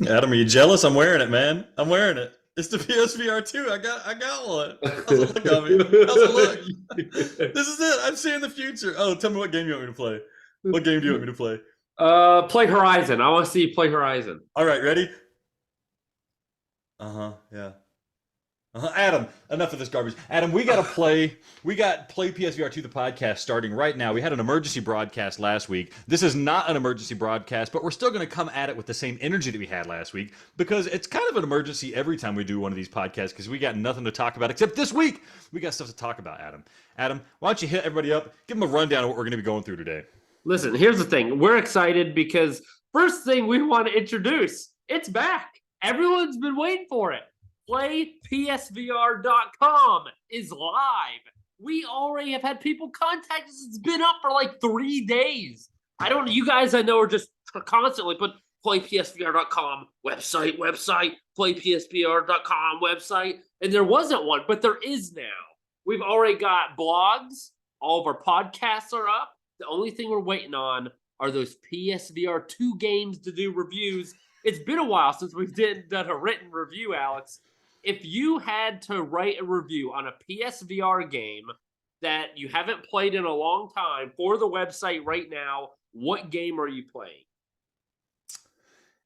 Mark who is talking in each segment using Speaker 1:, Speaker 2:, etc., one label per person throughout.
Speaker 1: Adam, are you jealous? I'm wearing it, man. I'm wearing it. It's the PSVR2. I got one. How's it look on me? How's it look? This is it. I'm seeing the future. Oh, tell me what game you want me to play. What game do you want me to play?
Speaker 2: Play Horizon. I want to see you play Horizon.
Speaker 1: All right, ready? Uh-huh. Yeah. Adam, enough of this garbage. Adam, we got to play. We got Play PSVR2, the podcast, starting right now. We had an emergency broadcast last week. This is not an emergency broadcast, but we're still going to come at it with the same energy that we had last week because it's kind of an emergency every time we do one of these podcasts because we got nothing to talk about except this week. We got stuff to talk about, Adam. Adam, why don't you hit everybody up? Give them a rundown of what we're going to be going through today.
Speaker 2: Listen, here's the thing. We're excited because first thing we want to introduce, it's back. Everyone's been waiting for it. PlayPSVR.com is live. We already have had people contact us. It's been up for like 3 days. I don't know. You guys I know are just constantly put PlayPSVR.com website, PlayPSVR.com website. And there wasn't one, but there is now. We've already got blogs. All of our podcasts are up. The only thing we're waiting on are those PSVR2 games to do reviews. It's been a while since we've done a written review, Alex. If you had to write a review on a PSVR game that you haven't played in a long time for the website right now, what game are you playing?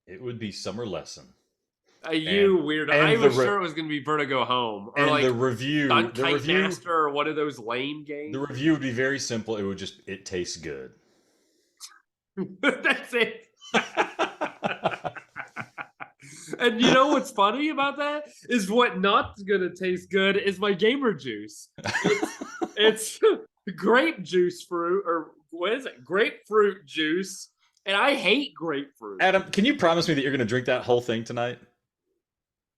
Speaker 1: It would be Summer Lesson.
Speaker 2: You weirdo. I was sure it was going to be Vertigo Home or like
Speaker 1: the review,
Speaker 2: Master or one of those lame games.
Speaker 1: The review would be very simple. It would just, it tastes good.
Speaker 2: That's it. And you know what's funny about that is what not gonna taste good is my gamer juice. It's grape juice fruit, or what is it? Grapefruit juice, and I hate grapefruit.
Speaker 1: Adam, can you promise me that you're gonna drink that whole thing tonight?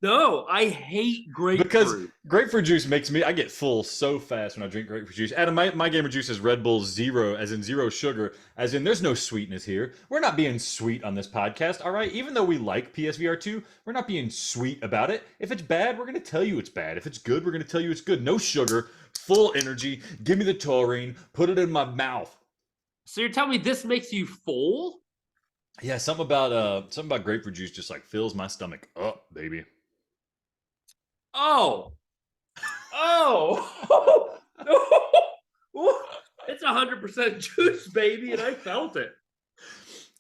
Speaker 2: No, I hate grapefruit.
Speaker 1: Because grapefruit juice makes me, I get full so fast when I drink grapefruit juice. Adam, my gamer juice is Red Bull Zero, as in zero sugar, as in there's no sweetness here. We're not being sweet on this podcast, all right? Even though we like PSVR 2, we're not being sweet about it. If it's bad, we're going to tell you it's bad. If it's good, we're going to tell you it's good. No sugar, full energy. Give me the taurine, put it in my mouth.
Speaker 2: So you're telling me this makes you full?
Speaker 1: Yeah, something about grapefruit juice just like fills my stomach up, baby.
Speaker 2: Oh, it's 100% juice, baby, and I felt it.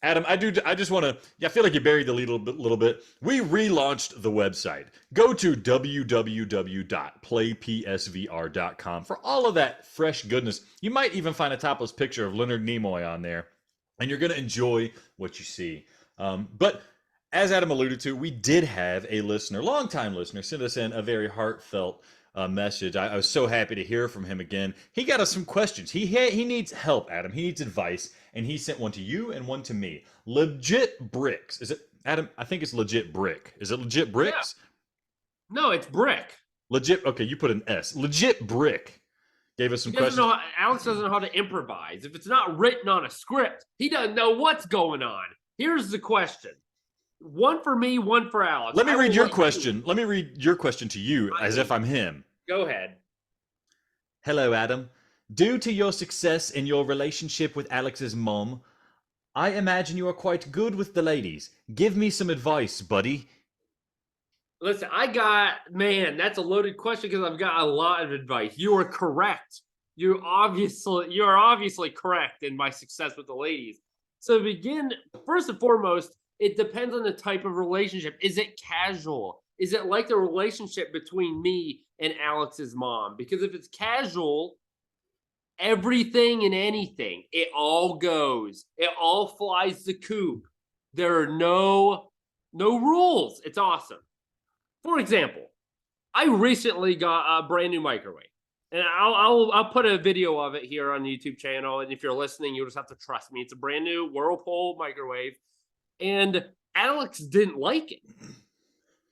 Speaker 1: Adam, I just want to. I feel like you buried the lead a little bit. We relaunched the website. Go to www.playpsvr.com for all of that fresh goodness. You might even find a topless picture of Leonard Nimoy on there, and you're going to enjoy what you see. But as Adam alluded to, we did have a listener, longtime listener, send us in a very heartfelt message. I was so happy to hear from him again. He got us some questions. He needs help, Adam. He needs advice, and he sent one to you and one to me. Legit Bricks. Is it, Adam? I think it's Legit Brick. Is it Legit Bricks?
Speaker 2: Yeah. No, it's Brick.
Speaker 1: Legit. Okay, you put an S. Legit Brick gave us some questions.
Speaker 2: Alex doesn't know how to improvise. If it's not written on a script, he doesn't know what's going on. Here's the question. One for me, one for Alex.
Speaker 1: Let me read your question. Let me read your question to you as if I'm him.
Speaker 2: Go ahead.
Speaker 1: Hello, Adam. Due to your success in your relationship with Alex's mom, I imagine you are quite good with the ladies. Give me some advice, buddy.
Speaker 2: Listen, that's a loaded question because I've got a lot of advice. You are correct. You are obviously correct in my success with the ladies. So to begin, first and foremost, it depends on the type of relationship. Is it casual? Is it like the relationship between me and Alex's mom? Because if it's casual, everything and anything, it all goes. It all flies the coop. There are no rules. It's awesome. For example, I recently got a brand new microwave. And I'll put a video of it here on the YouTube channel. And if you're listening, you'll just have to trust me. It's a brand new Whirlpool microwave. And Alex didn't like it.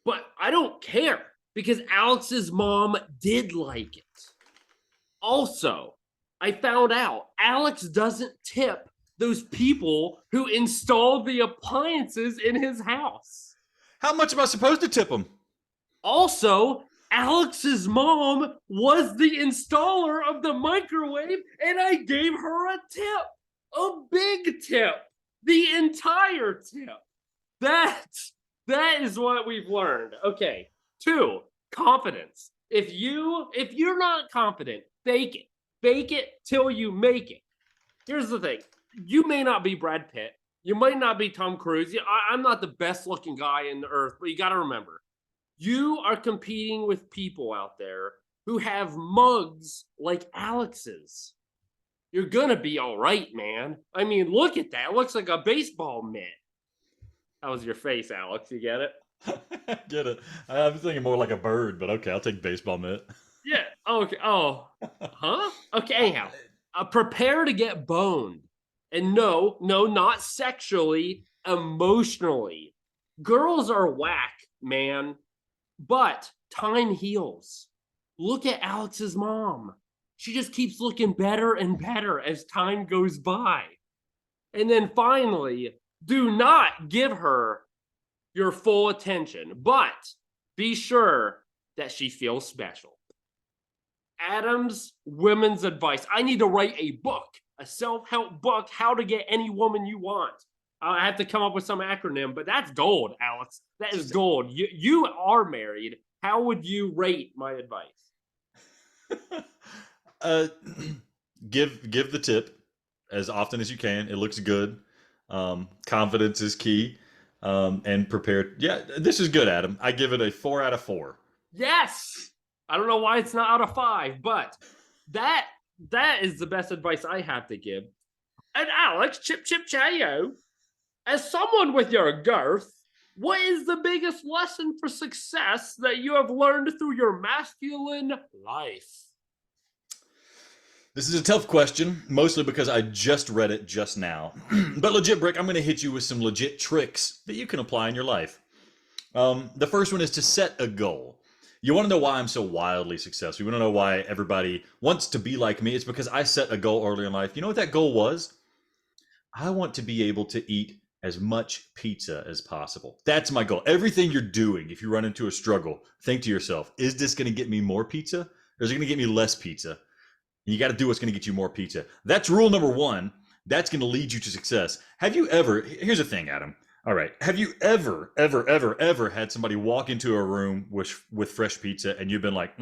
Speaker 2: But I don't care because Alex's mom did like it. Also, I found out Alex doesn't tip those people who installed the appliances in his house.
Speaker 1: How much am I supposed to tip them?
Speaker 2: Also, Alex's mom was the installer of the microwave, and I gave her a tip. A big tip. The entire tip. That That is what we've learned. Okay. 2, confidence. If you're not confident, fake it. Fake it till you make it. Here's the thing. You may not be Brad Pitt. You might not be Tom Cruise. I'm not the best looking guy in the earth, but you got to remember, you are competing with people out there who have mugs like Alex's. You're gonna be all right, man. I mean, look at that. It looks like a baseball mitt. That was your face, Alex. You get it?
Speaker 1: Get it? I'm thinking more like a bird, but okay, I'll take baseball mitt.
Speaker 2: Yeah. Okay. Oh, huh? Okay. Anyhow, prepare to get boned. And no, no, not sexually, emotionally. Girls are whack, man. But time heals. Look at Alex's mom. She just keeps looking better and better as time goes by. And then finally, do not give her your full attention, but be sure that she feels special. Adam's women's advice. I need to write a book, a self-help book, how to get any woman you want. I have to come up with some acronym, but that's gold, Alex. That is gold. You are married. How would you rate my advice?
Speaker 1: uh, give the tip as often as you can. It looks good. Confidence is key. And prepared. Yeah, this is good, Adam. I give it a 4 out of 4.
Speaker 2: Yes. I don't know why it's not out of 5, but that is the best advice I have to give. And Alex, chip chip chayo, as someone with your girth, what is the biggest lesson for success that you have learned through your masculine life?
Speaker 1: This is a tough question, mostly because I just read it just now. But legit, Brick, I'm going to hit you with some legit tricks that you can apply in your life. The first one is to set a goal. You want to know why I'm so wildly successful? You want to know why everybody wants to be like me? It's because I set a goal early in life. You know what that goal was? I want to be able to eat as much pizza as possible. That's my goal. Everything you're doing, if you run into a struggle, think to yourself, is this going to get me more pizza? Or is it going to get me less pizza? You got to do what's going to get you more pizza. That's rule number 1. That's going to lead you to success. Have you ever, here's the thing, Adam. All right. Have you ever had somebody walk into a room with fresh pizza and you've been like,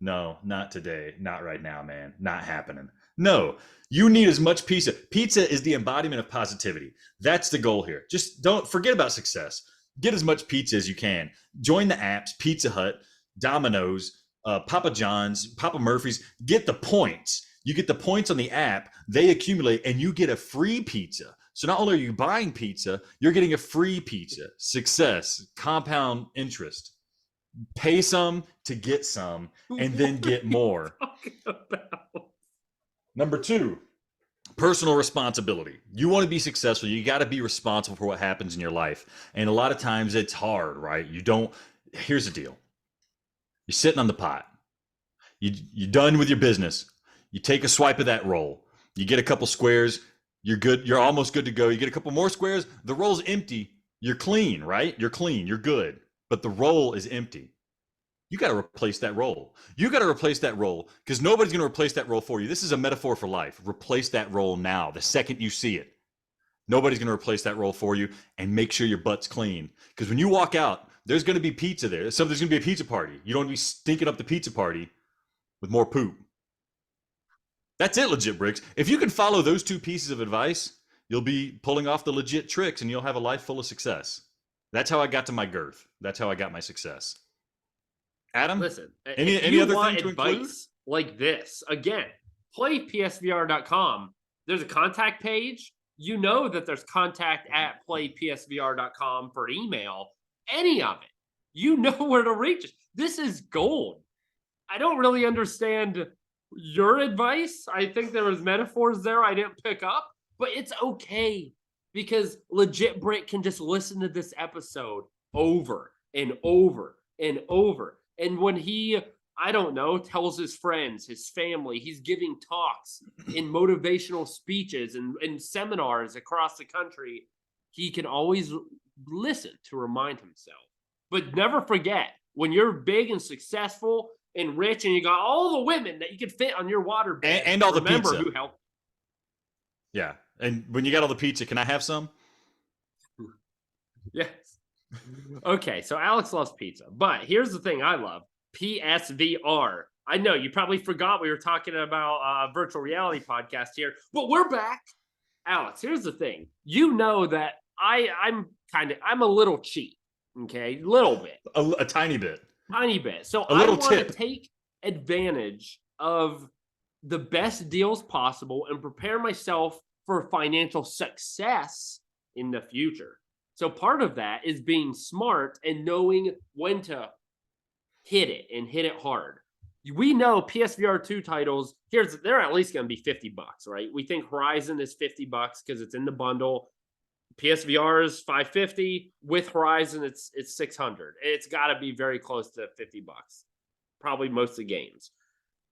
Speaker 1: no, not today. Not right now, man. Not happening. No, you need as much pizza. Pizza is the embodiment of positivity. That's the goal here. Just don't forget about success. Get as much pizza as you can. Join the apps, Pizza Hut, Domino's, Papa John's, Papa Murphy's. Get the points. You get the points on the app. They accumulate and you get a free pizza. So not only are you buying pizza, you're getting a free pizza. Success, compound interest. Pay some to get some and then get more. Number 2, personal responsibility. You want to be successful. You got to be responsible for what happens in your life. And a lot of times it's hard, right? Here's the deal. You're sitting on the pot. You're done with your business. You take a swipe of that roll. You get a couple squares. You're good. You're almost good to go. You get a couple more squares. The roll's empty. You're clean, right? You're clean. You're good. But the roll is empty. You got to replace that roll. You got to replace that roll because nobody's going to replace that roll for you. This is a metaphor for life. Replace that roll now, the second you see it. Nobody's going to replace that roll for you, and make sure your butt's clean. Because when you walk out, there's going to be pizza there. So there's going to be a pizza party. You don't want to be stinking up the pizza party with more poop. That's it, Legit Bricks. If you can follow those 2 pieces of advice, you'll be pulling off the legit tricks and you'll have a life full of success. That's how I got to my girth. That's how I got my success. Adam,
Speaker 2: listen,
Speaker 1: any other thing to include?
Speaker 2: Like this, again, play PSVR.com. There's a contact page. You know that there's contact at playpsvr.com for email. Any of it. You know where to reach us. This is gold. I don't really understand your advice. I think there was metaphors there I didn't pick up, but it's okay because Legit Brick can just listen to this episode over and over and over. And when he, I don't know, tells his friends, his family, he's giving talks in motivational speeches and seminars across the country, he can always listen to remind himself. But never forget, when you're big and successful and rich and you got all the women that you can fit on your water bed,
Speaker 1: and all the pizza.
Speaker 2: Remember who helped.
Speaker 1: Yeah. And when you got all the pizza, can I have some?
Speaker 2: Yes. Okay, so Alex loves pizza, but here's the thing I love: PSVR. I know you probably forgot we were talking about a virtual reality podcast here, but we're back. Alex, here's the thing. You know that I'm a little cheap, okay? Little bit,
Speaker 1: A tiny bit,
Speaker 2: tiny bit. So
Speaker 1: a
Speaker 2: I
Speaker 1: little
Speaker 2: want to
Speaker 1: tip.
Speaker 2: take advantage of the best deals possible and prepare myself for financial success in the future. So part of that is being smart and knowing when to hit it and hit it hard. We know PSVR2 titles, they're at least going to be $50, right? We think Horizon is $50 because it's in the bundle. PSVR is 550 with Horizon it's 600. It's got to be very close to $50. Probably most of the games.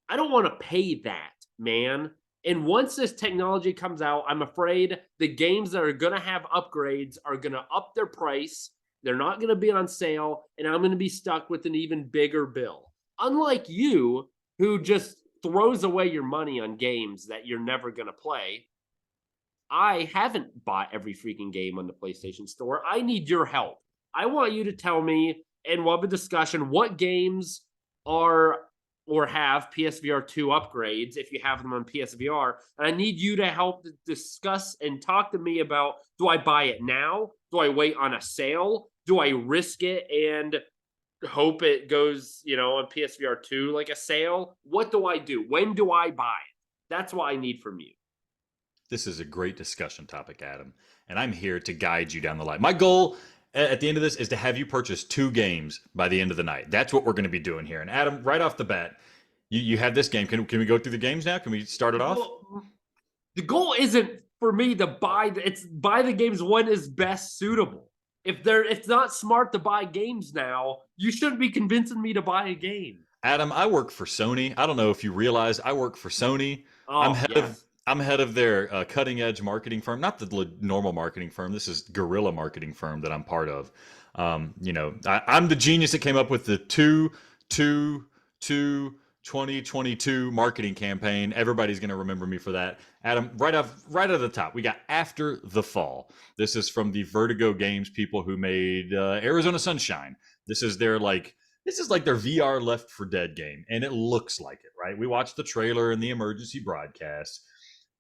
Speaker 2: I don't want to pay that, man. And once this technology comes out, I'm afraid the games that are going to have upgrades are going to up their price. They're not going to be on sale, and I'm going to be stuck with an even bigger bill. Unlike you, who just throws away your money on games that you're never going to play, I haven't bought every freaking game on the PlayStation Store. I need your help. I want you to tell me, and we'll have a discussion, what games are or have PSVR 2 upgrades if you have them on PSVR. And I need you to help discuss and talk to me about, do I buy it now? Do I wait on a sale? Do I risk it and hope it goes, on PSVR 2 like a sale? What do I do? When do I buy it? That's what I need from you.
Speaker 1: This is a great discussion topic, Adam, and I'm here to guide you down the line. My goal at the end of this is to have you purchase 2 games by the end of the night. That's what we're going to be doing here. And Adam, right off the bat, you have this game. Can we go through the games now? Can we start it off?
Speaker 2: Well, the goal isn't for me to it's buy the games when is best suitable. If it's not smart to buy games now, you shouldn't be convincing me to buy a game.
Speaker 1: Adam, I work for Sony. I don't know if you realize I work for Sony. I'm
Speaker 2: Oh,
Speaker 1: head of
Speaker 2: yes.
Speaker 1: I'm head of their cutting edge marketing firm, not the normal marketing firm. This is guerrilla marketing firm that I'm part of. I'm the genius that came up with the 2022 marketing campaign. Everybody's going to remember me for that. Adam, right at the top, we got After the Fall. This is from the Vertigo Games people who made Arizona Sunshine. This is like their VR Left 4 Dead game, and it looks like it, right? We watched the trailer and the emergency broadcast.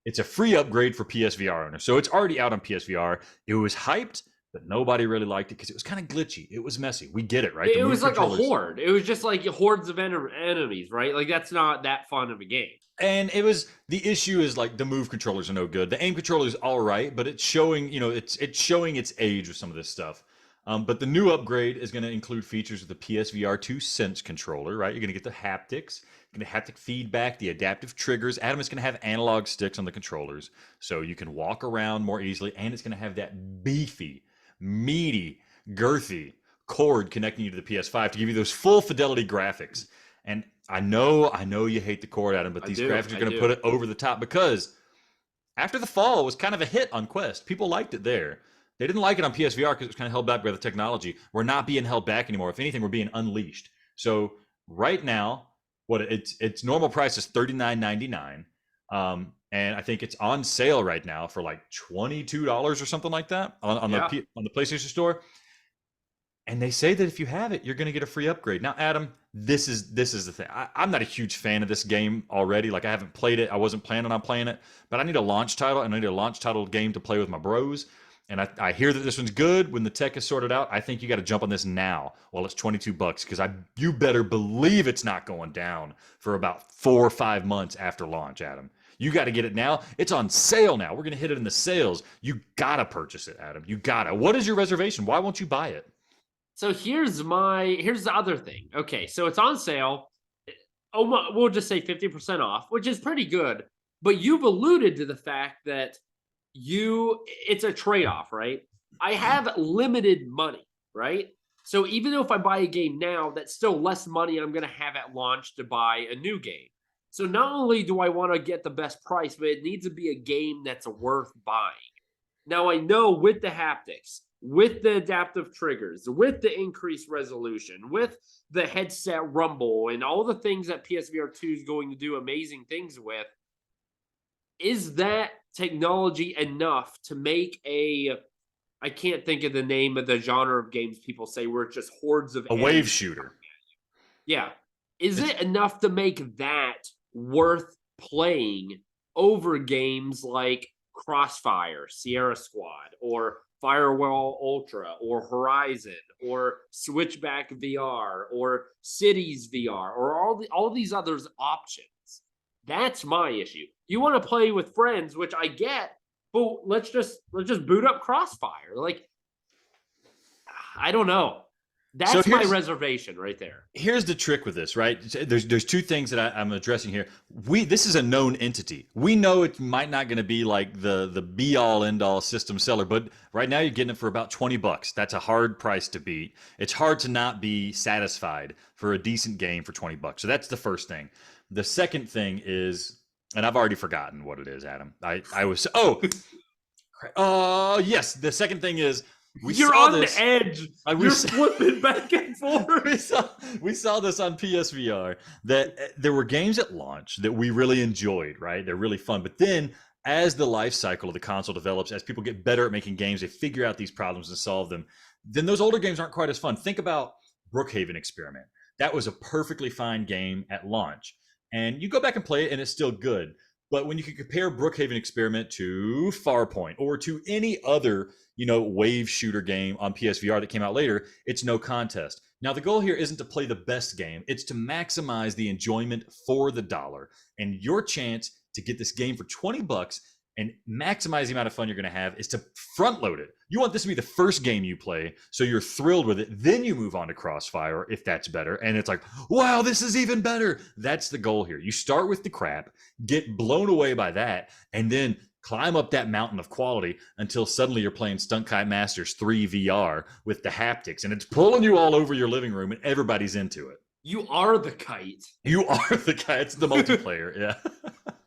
Speaker 1: It's a free upgrade for PSVR owners. So it's already out on PSVR. It was hyped, but nobody really liked it because it was kind of glitchy. It was messy. We get it, right?
Speaker 2: It was like a horde. It was just like hordes of enemies, right? Like that's not that fun of a game.
Speaker 1: And the issue is like the move controllers are no good. The aim controller is all right, but it's showing, it's showing its age with some of this stuff. But the new upgrade is going to include features with the PSVR2 Sense controller, right? You're going to get the haptics, going to haptic feedback, the adaptive triggers. Adam is going to have analog sticks on the controllers, so you can walk around more easily, and it's going to have that beefy, meaty, girthy cord connecting you to the PS5 to give you those full fidelity graphics. And I know you hate the cord, Adam, but these graphics are going to put it over the top because After the Fall was kind of a hit on Quest. People liked it there. They didn't like it on PSVR because it was kind of held back by the technology. We're not being held back anymore. If anything, we're being unleashed. So right now, its normal price is $39.99, and I think it's on sale right now for like $22 or something like that on the PlayStation Store. And they say that if you have it, you're going to get a free upgrade. Now, Adam, this is the thing. I'm not a huge fan of this game already. Like I haven't played it. I wasn't planning on playing it, but I need a launch title, and I need a launch title game to play with my bros. And I hear that this one's good when the tech is sorted out. I think you got to jump on this now while it's $22 because you better believe it's not going down for about 4 or 5 months after launch, Adam. You got to get it now. It's on sale now. We're going to hit it in the sales. You got to purchase it, Adam. You got to. What is your reservation? Why won't you buy it?
Speaker 2: So here's the other thing. Okay, so it's on sale. Oh, we'll just say 50% off, which is pretty good. But you've alluded to the fact that it's a trade-off, right? I have limited money, right? So even though if I buy a game now, that's still less money I'm going to have at launch to buy a new game. So not only do I want to get the best price, but it needs to be a game that's worth buying. Now I know with the haptics, with the adaptive triggers, with the increased resolution, with the headset rumble, and all the things that PSVR 2 is going to do amazing things with, is that technology enough to make a I can't think of the name of the genre of games people say where it's just hordes of
Speaker 1: A wave
Speaker 2: enemies.
Speaker 1: shooter.
Speaker 2: Yeah. Is
Speaker 1: It's,
Speaker 2: it enough to make that worth playing over games like Crossfire, Sierra Squad, or Firewall Ultra, or Horizon, or Switchback VR, or Cities VR, or all these others options? That's my issue. You want to play with friends, which I get, but let's just boot up Crossfire. Like, I don't know.
Speaker 1: so
Speaker 2: That's my reservation right there.
Speaker 1: here's the trick with this, right? There's two things that I'm addressing here. This is a known entity. We know it might not going to be like the be all end all system seller, but right now you're getting it for about $20. That's a hard price to beat. It's hard to not be satisfied for a decent game for $20. So that's the first thing. The second thing is, and I've already forgotten what it is, Adam. I was yes. The second thing is,
Speaker 2: You're on the edge. You're flipping back and forth.
Speaker 1: we saw this on PSVR that there were games at launch that we really enjoyed, right? They're really fun. But then as the life cycle of the console develops, as people get better at making games, they figure out these problems and solve them. Then those older games aren't quite as fun. Think about Brookhaven Experiment. That was a perfectly fine game at launch. And you go back and play it and it's still good. But when you can compare Brookhaven Experiment to Farpoint or to any other, wave shooter game on PSVR that came out later, it's no contest. Now, the goal here isn't to play the best game. It's to maximize the enjoyment for the dollar. And your chance to get this game for $20 and maximize the amount of fun you're going to have is to front load it. You want this to be the first game you play, so you're thrilled with it. Then you move on to Crossfire if that's better. And it's like, wow, this is even better. That's the goal here. You start with the crap, get blown away by that, and then climb up that mountain of quality until suddenly you're playing Stunt Kite Masters 3 VR with the haptics, and it's pulling you all over your living room, and everybody's into it.
Speaker 2: You are the kite.
Speaker 1: You are the kite. It's the multiplayer, yeah.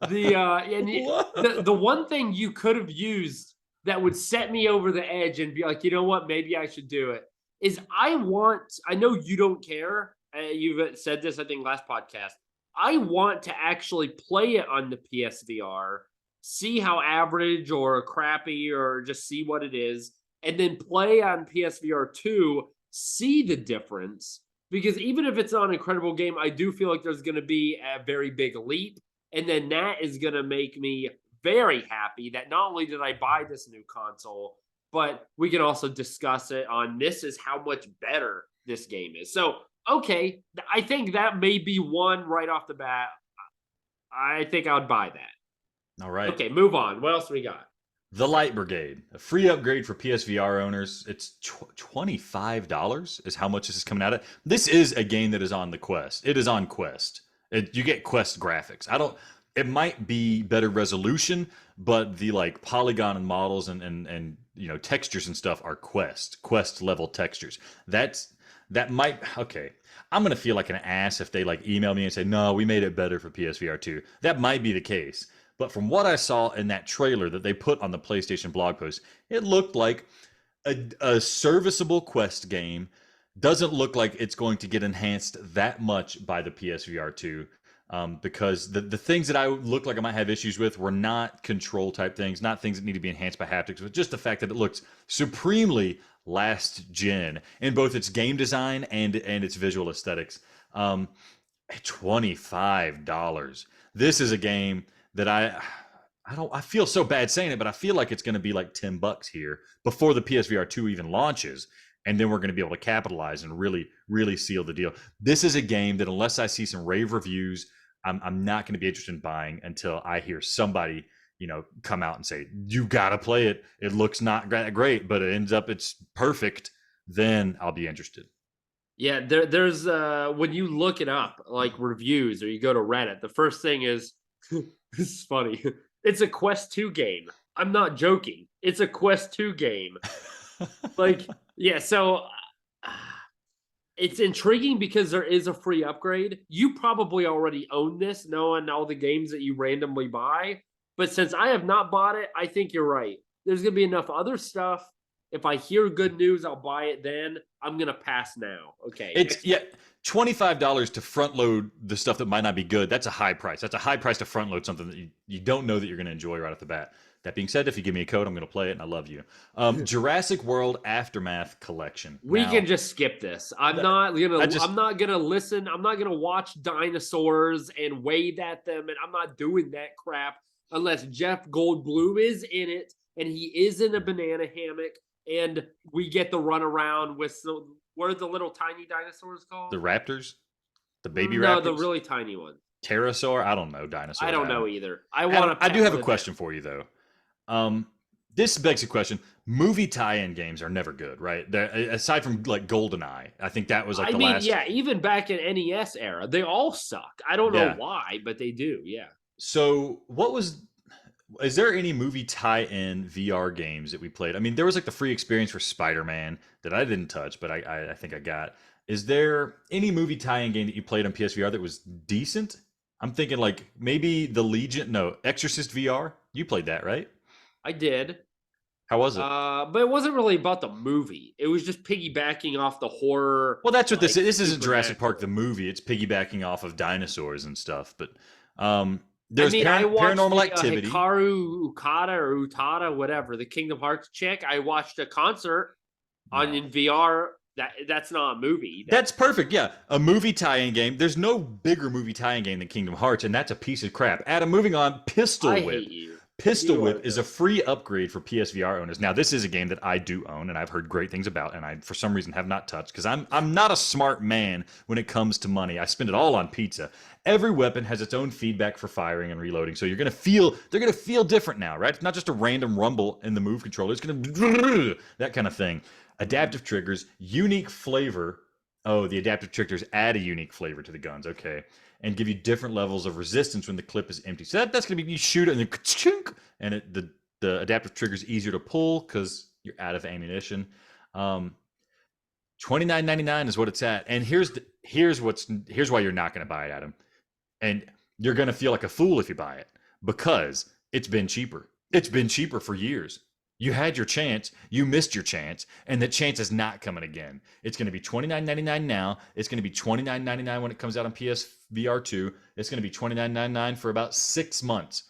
Speaker 2: The one thing you could have used that would set me over the edge and be like, you know what, maybe I should do it, is I know you don't care. You've said this, I think, last podcast. I want to actually play it on the PSVR, see how average or crappy or just see what it is, and then play on PSVR2, see the difference. Because even if it's not an incredible game, I do feel like there's going to be a very big leap. And then that is going to make me very happy that not only did I buy this new console, but we can also discuss it on this is how much better this game is. So, okay, I think that may be one right off the bat. I think I would buy that.
Speaker 1: All right.
Speaker 2: Okay, move on. What else we got?
Speaker 1: The Light Brigade, a free upgrade for PSVR owners. It's $25 is how much this is coming out at. This is a game that is on the Quest. It is on Quest. You get Quest graphics. It might be better resolution, but the polygon and models and textures and stuff are Quest level textures. That might, okay. I'm going to feel like an ass if they email me and say, no, we made it better for PSVR 2. That might be the case. But from what I saw in that trailer that they put on the PlayStation blog post, it looked like a serviceable Quest game. Doesn't look like it's going to get enhanced that much by the PSVR 2 because the things that I looked like I might have issues with were not control type things, not things that need to be enhanced by haptics, but just the fact that it looks supremely last gen in both its game design and its visual aesthetics. $25. This is a game that I feel so bad saying it, but I feel like it's going to be like $10 here before the PSVR 2 even launches. And then we're going to be able to capitalize and really, really seal the deal. This is a game that unless I see some rave reviews, I'm not going to be interested in buying until I hear somebody, come out and say, you got to play it. It looks not great, but it ends up it's perfect. Then I'll be interested.
Speaker 2: Yeah, there's when you look it up, like reviews, or you go to Reddit, the first thing is, this is funny. It's a Quest 2 game. I'm not joking. It's a Quest 2 game. Yeah, so it's intriguing because there is a free upgrade. You probably already own this, knowing all the games that you randomly buy. But since I have not bought it, I think you're right. There's going to be enough other stuff. If I hear good news, I'll buy it then. I'm going to pass now. Okay.
Speaker 1: $25 to front load the stuff that might not be good. That's a high price. That's a high price to front load something that you don't know that you're going to enjoy right off the bat. That being said, if you give me a code, I'm going to play it, and I love you. Jurassic World Aftermath Collection.
Speaker 2: We can
Speaker 1: Now,
Speaker 2: just skip this. I'm
Speaker 1: th-
Speaker 2: not
Speaker 1: I
Speaker 2: gonna.
Speaker 1: just
Speaker 2: I'm not gonna listen. I'm not gonna watch dinosaurs and wave at them, and I'm not doing that crap unless Jeff Goldblum is in it and he is in a banana hammock and we get the run around with what are the little tiny dinosaurs
Speaker 1: the
Speaker 2: called?
Speaker 1: raptors, the baby
Speaker 2: No, the
Speaker 1: raptors,
Speaker 2: really tiny one.
Speaker 1: pterosaur. I don't know
Speaker 2: I
Speaker 1: dinosaurs,
Speaker 2: don't
Speaker 1: Adam.
Speaker 2: know either. I want
Speaker 1: Adam,
Speaker 2: to
Speaker 1: I do
Speaker 2: pet
Speaker 1: have a
Speaker 2: one of
Speaker 1: question
Speaker 2: them.
Speaker 1: for you though. Um, this begs the question: movie tie-in games are never good, right? Aside from like GoldenEye, I think that was like
Speaker 2: I
Speaker 1: the
Speaker 2: mean,
Speaker 1: last.
Speaker 2: yeah, even back in NES era, they all suck. I don't know
Speaker 1: Yeah.
Speaker 2: why, but they do. Yeah.
Speaker 1: So, what was? Is there any movie tie-in VR games that we played? I mean, there was like the free experience for Spider-Man that I didn't touch, but I think I got. Is there any movie tie-in game that you played on PSVR that was decent? I'm thinking like maybe the Legion. No, Exorcist VR. You played that, right?
Speaker 2: I did.
Speaker 1: How was it?
Speaker 2: But it wasn't really about the movie. It was just piggybacking off the horror,
Speaker 1: Well, that's what this
Speaker 2: like
Speaker 1: is. This isn't Jurassic Park the
Speaker 2: supernatural.
Speaker 1: movie. It's piggybacking off of dinosaurs and stuff. But
Speaker 2: I
Speaker 1: there's
Speaker 2: mean, I watched
Speaker 1: Paranormal
Speaker 2: the
Speaker 1: Activity.
Speaker 2: Hikaru Ukata or Utada, whatever, the Kingdom Hearts chick. I watched a concert on
Speaker 1: No.
Speaker 2: in VR. That's not a movie.
Speaker 1: That's perfect. Yeah, a movie tie-in game. There's no bigger movie tie-in game than Kingdom Hearts, and that's a piece of crap. Adam, moving on.
Speaker 2: I
Speaker 1: Pistol
Speaker 2: hate
Speaker 1: Whip.
Speaker 2: you.
Speaker 1: Pistol
Speaker 2: You are
Speaker 1: Whip is a
Speaker 2: the
Speaker 1: free upgrade for PSVR owners. Now, this is a game that I do own, and I've heard great things about, and I, for some reason, have not touched because I'm not a smart man when it comes to money. I spend it all on pizza. Every weapon has its own feedback for firing and reloading, so they're gonna feel different now, right? It's not just a random rumble in the move controller. It's gonna that kind of thing. Adaptive triggers, unique flavor. Oh, the adaptive triggers add a unique flavor to the guns. Okay, and give you different levels of resistance when the clip is empty. So that's going to be you shoot it and then and the adaptive trigger is easier to pull because you're out of ammunition. Um, $29.99 is what it's at, and here's why you're not going to buy it, Adam, and you're going to feel like a fool if you buy it because it's been cheaper. It's been cheaper for years. You had your chance, you missed your chance, and the chance is not coming again. It's going to be $29.99 now. It's going to be $29.99 when it comes out on PSVR2. It's going to be $29.99 for about 6 months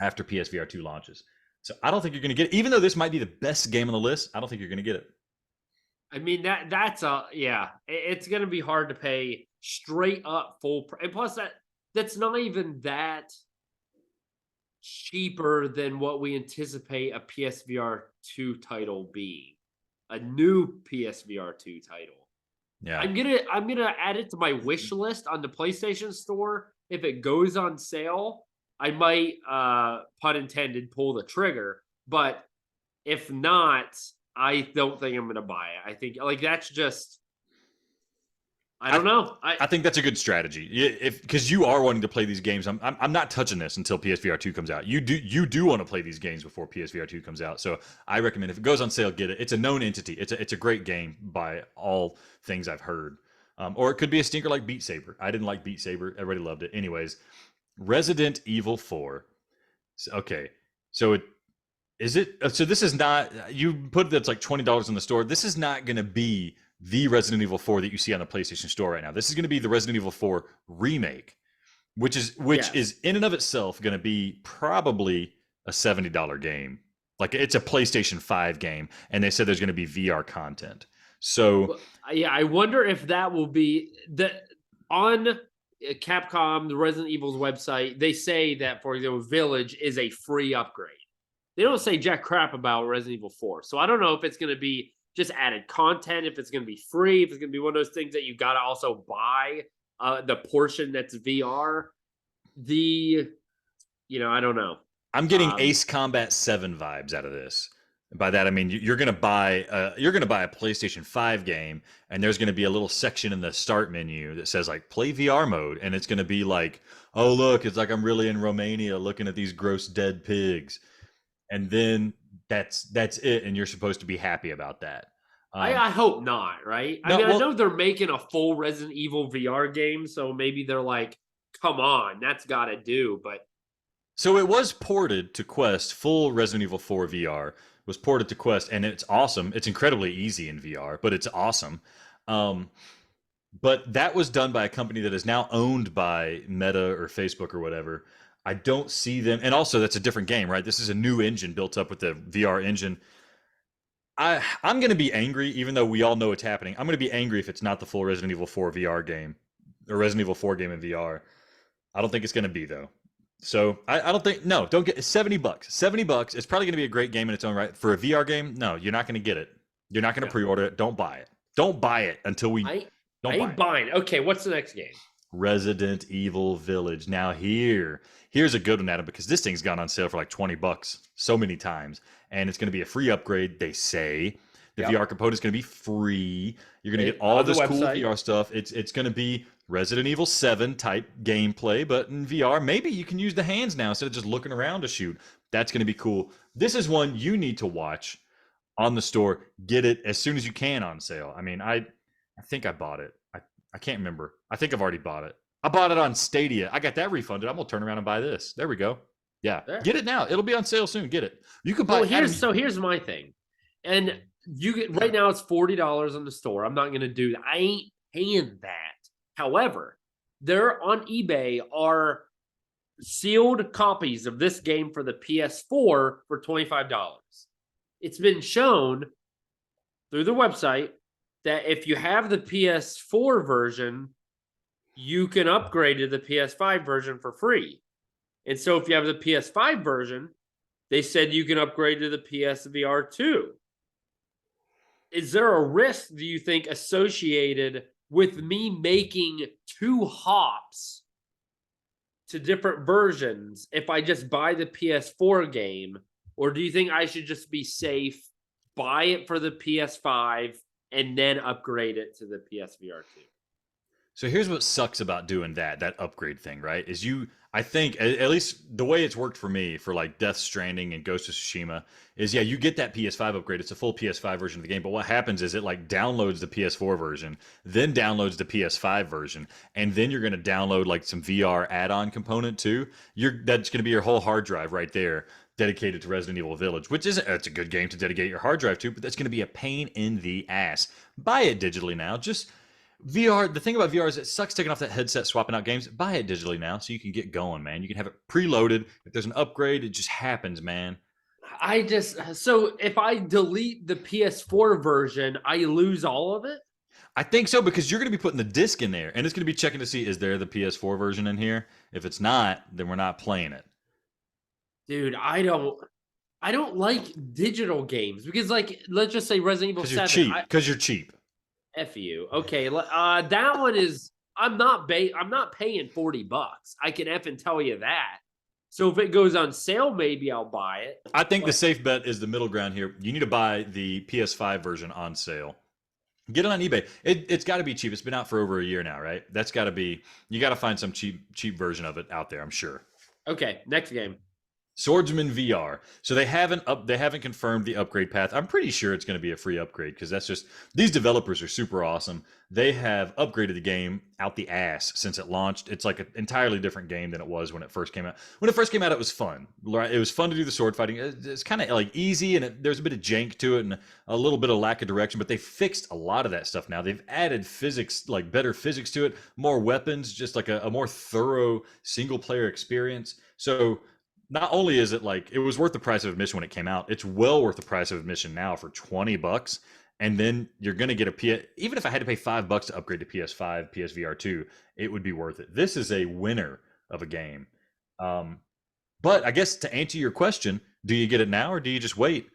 Speaker 1: after PSVR2 launches. So I don't think you're going to get it. Even though this might be the best game on the list, I don't think you're going to get it.
Speaker 2: I mean that's a yeah. It's gonna be hard to pay straight up full. And plus that's not even that cheaper than what we anticipate a PSVR 2 title being. A new PSVR 2 title.
Speaker 1: Yeah.
Speaker 2: I'm gonna add it to my wish list on the PlayStation Store. If it goes on sale, I might pun intended pull the trigger. But if not, I don't think I'm gonna buy it. I think like that's just I don't know.
Speaker 1: I think that's a good strategy. If because you are wanting to play these games, I'm not touching this until PSVR 2 comes out. You do want to play these games before PSVR 2 comes out. So I recommend if it goes on sale, get it. It's a known entity. It's a great game by all things I've heard. Or it could be a stinker like Beat Saber. I didn't like Beat Saber. Everybody loved it. Anyways, Resident Evil 4. Okay, so it is it. So this is not. You put that's like $20 in the store. This is not going to be the Resident Evil 4 that you see on the PlayStation Store right now. This is going to be the Resident Evil 4 remake, which
Speaker 2: yes.
Speaker 1: is in and of itself going to be probably a $70 game. Like it's a PlayStation 5 game, and they said there's going to be VR content. So
Speaker 2: Well, yeah, I wonder if that will be the on Capcom, the Resident Evil's website. They say that, for example, Village is a free upgrade. They don't say jack crap about Resident Evil 4. So I don't know if it's going to be just added content, if it's going to be free, if it's going to be one of those things that you got to also buy the portion that's VR. I don't know.
Speaker 1: I'm getting Ace Combat 7 vibes out of this. By that I mean you're gonna buy a PlayStation 5 game, and there's gonna be a little section in the start menu that says like play VR mode, and it's gonna be like, oh look, it's like I'm really in Romania looking at these gross dead pigs, and then that's it, and you're supposed to be happy about that.
Speaker 2: I hope not, right? I
Speaker 1: No,
Speaker 2: mean, I
Speaker 1: well,
Speaker 2: know they're making a full Resident Evil VR game, so maybe they're like, come on, that's got to do. But
Speaker 1: so it was ported to Quest. Full Resident Evil 4 VR was ported to Quest, and it's awesome. It's incredibly easy in VR, but it's awesome. Um, but that was done by a company that is now owned by Meta or Facebook or whatever. I don't see them. And also, that's a different game, right? This is a new engine built up with the VR engine. I'm going to be angry, even though we all know it's happening. I'm going to be angry if it's not the full Resident Evil 4 VR game or Resident Evil 4 game in VR. I don't think it's going to be, though. So I don't think, no, don't get $70. $70. It's probably going to be a great game in its own right. For a VR game, no, you're not going to get it. You're not going to pre-order it. Don't buy it. Don't buy it until we
Speaker 2: I
Speaker 1: don't buy
Speaker 2: ain't
Speaker 1: it.
Speaker 2: buying. Okay, what's the next game?
Speaker 1: Resident Evil Village. Now here's a good one, Adam, because this thing's gone on sale for like $20 so many times, and it's going to be a free upgrade. They say the
Speaker 2: Yep.
Speaker 1: VR component is going to be free. You're going to get
Speaker 2: On
Speaker 1: all
Speaker 2: the
Speaker 1: this cool
Speaker 2: website.
Speaker 1: VR stuff. It's going to be Resident Evil 7 type gameplay, but in VR, maybe you can use the hands now instead of just looking around to shoot. That's going to be cool. This is one you need to watch on the store. Get it as soon as you can on sale. I mean, I think I bought it. I can't remember. I think I've already bought it. I bought it on Stadia. I got that refunded. I'm gonna turn around and buy this. There we go. Yeah,
Speaker 2: There.
Speaker 1: get it now. It'll be on sale soon. Get it. You can buy.
Speaker 2: Well, here's my thing, and you get right now it's $40 in the store. I'm not gonna do that. I ain't paying that. However, there on eBay are sealed copies of this game for the PS4 for $25. It's been shown through the website that if you have the PS4 version, you can upgrade to the PS5 version for free. And so if you have the PS5 version, they said you can upgrade to the PSVR2. Is there a risk, do you think, associated with me making 2 hops to different versions if I just buy the PS4 game? Or do you think I should just be safe, buy it for the PS5, and then upgrade it to the PSVR2?
Speaker 1: So here's what sucks about doing that upgrade thing, right? Is I think at least the way it's worked for me for like Death Stranding and Ghost of Tsushima is, yeah, you get that PS5 upgrade. It's a full PS5 version of the game. But what happens is it like downloads the PS4 version, then downloads the PS5 version, and then you're going to download like some VR add-on component too. That's going to be your whole hard drive right there, dedicated to Resident Evil Village, which isn't, it's a good game to dedicate your hard drive to, but that's going to be a pain in the ass. Buy it digitally now. Just VR, the thing about VR is it sucks taking off that headset, swapping out games. Buy it digitally now so you can get going, man. You can have it preloaded. If there's an upgrade, it just happens, man.
Speaker 2: So if I delete the PS4 version, I lose all of it?
Speaker 1: I think so, because you're going to be putting the disc in there, and it's going to be checking to see, is there the PS4 version in here? If it's not, then we're not playing it.
Speaker 2: Dude, I don't like digital games because, like, let's just say Resident Evil 7.
Speaker 1: Because you're cheap.
Speaker 2: F you. Okay, that one is I'm not paying $40. I can effing tell you that. So if it goes on sale, maybe I'll buy it.
Speaker 1: I think the safe bet is the middle ground here. You need to buy the PS5 version on sale. Get it on eBay. It's got to be cheap. It's been out for over a year now, right? That's got to be. You got to find some cheap version of it out there, I'm sure.
Speaker 2: Okay, next game.
Speaker 1: Swordsman VR. So they haven't confirmed the upgrade path. I'm pretty sure it's going to be a free upgrade because that's just, these developers are super awesome. They have upgraded the game out the ass since it launched. It's like an entirely different game than it was when it first came out. When it first came out, it was fun. Right? It was fun to do the sword fighting. It's kind of like easy, and there's a bit of jank to it and a little bit of lack of direction. But they fixed a lot of that stuff now. They've added physics, like better physics to it, more weapons, just like a more thorough single player experience. So not only is it like, it was worth the price of admission when it came out, it's well worth the price of admission now for $20. And then you're going to get even if I had to pay $5 to upgrade to PS5, PSVR2, it would be worth it. This is a winner of a game. But I guess to answer your question, do you get it now or do you just wait?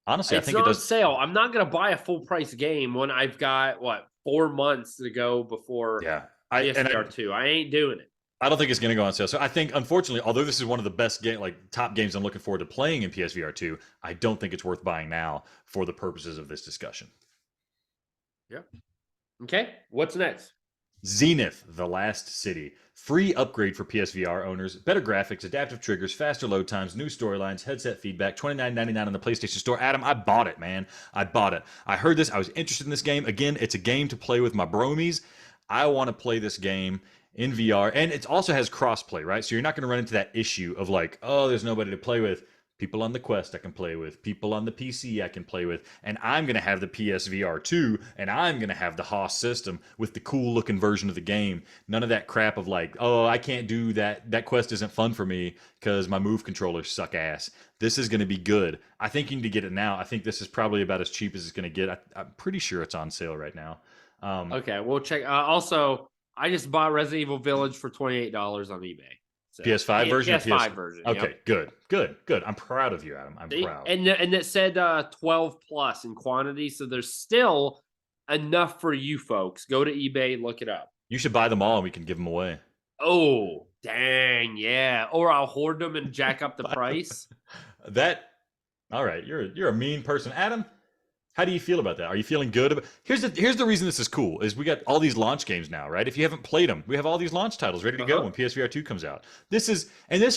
Speaker 1: Honestly, I think it does.
Speaker 2: It's not on sale. I'm not going to buy a full price game when I've got 4 months to go before PSVR2. I ain't doing it.
Speaker 1: I don't think it's going to go on sale. So I think, unfortunately, although this is one of the best top games I'm looking forward to playing in PSVR 2, I don't think it's worth buying now for the purposes of this discussion.
Speaker 2: Yeah. Okay. What's next?
Speaker 1: Zenith: The Last City. Free upgrade for PSVR owners. Better graphics, adaptive triggers, faster load times, new storylines, headset feedback. $29.99 on the PlayStation Store. Adam, I bought it, man. I bought it. I heard this. I was interested in this game. Again, it's a game to play with my bromies. I want to play this game in VR, and it also has crossplay, right? So you're not going to run into that issue of like, oh, there's nobody to play with. People on the Quest I can play with, people on the PC I can play with, and I'm going to have the PSVR2, and I'm going to have the Haas system with the cool looking version of the game. None of that crap of like, oh, I can't do that. That Quest isn't fun for me because my Move controllers suck ass. This is going to be good. I think you need to get it now. I think this is probably about as cheap as it's going to get. I'm pretty sure it's on sale right now.
Speaker 2: Okay, we'll check. Also, I just bought Resident Evil Village for $28 on eBay. So,
Speaker 1: PS5 version or
Speaker 2: PS5 version.
Speaker 1: Okay,
Speaker 2: yep.
Speaker 1: good. I'm proud of you, Adam. I'm
Speaker 2: See?
Speaker 1: proud.
Speaker 2: And it said 12 plus in quantity, so there's still enough for you folks. Go to eBay, look it up.
Speaker 1: You should buy them all and we can give them away.
Speaker 2: Oh, dang, yeah. Or I'll hoard them and jack up the price.
Speaker 1: All right, you're a mean person. Adam, how do you feel about that? Are you feeling good about Here's the reason this is cool is we got all these launch games now, right? If you haven't played them, we have all these launch titles ready to go when PSVR 2 comes out. This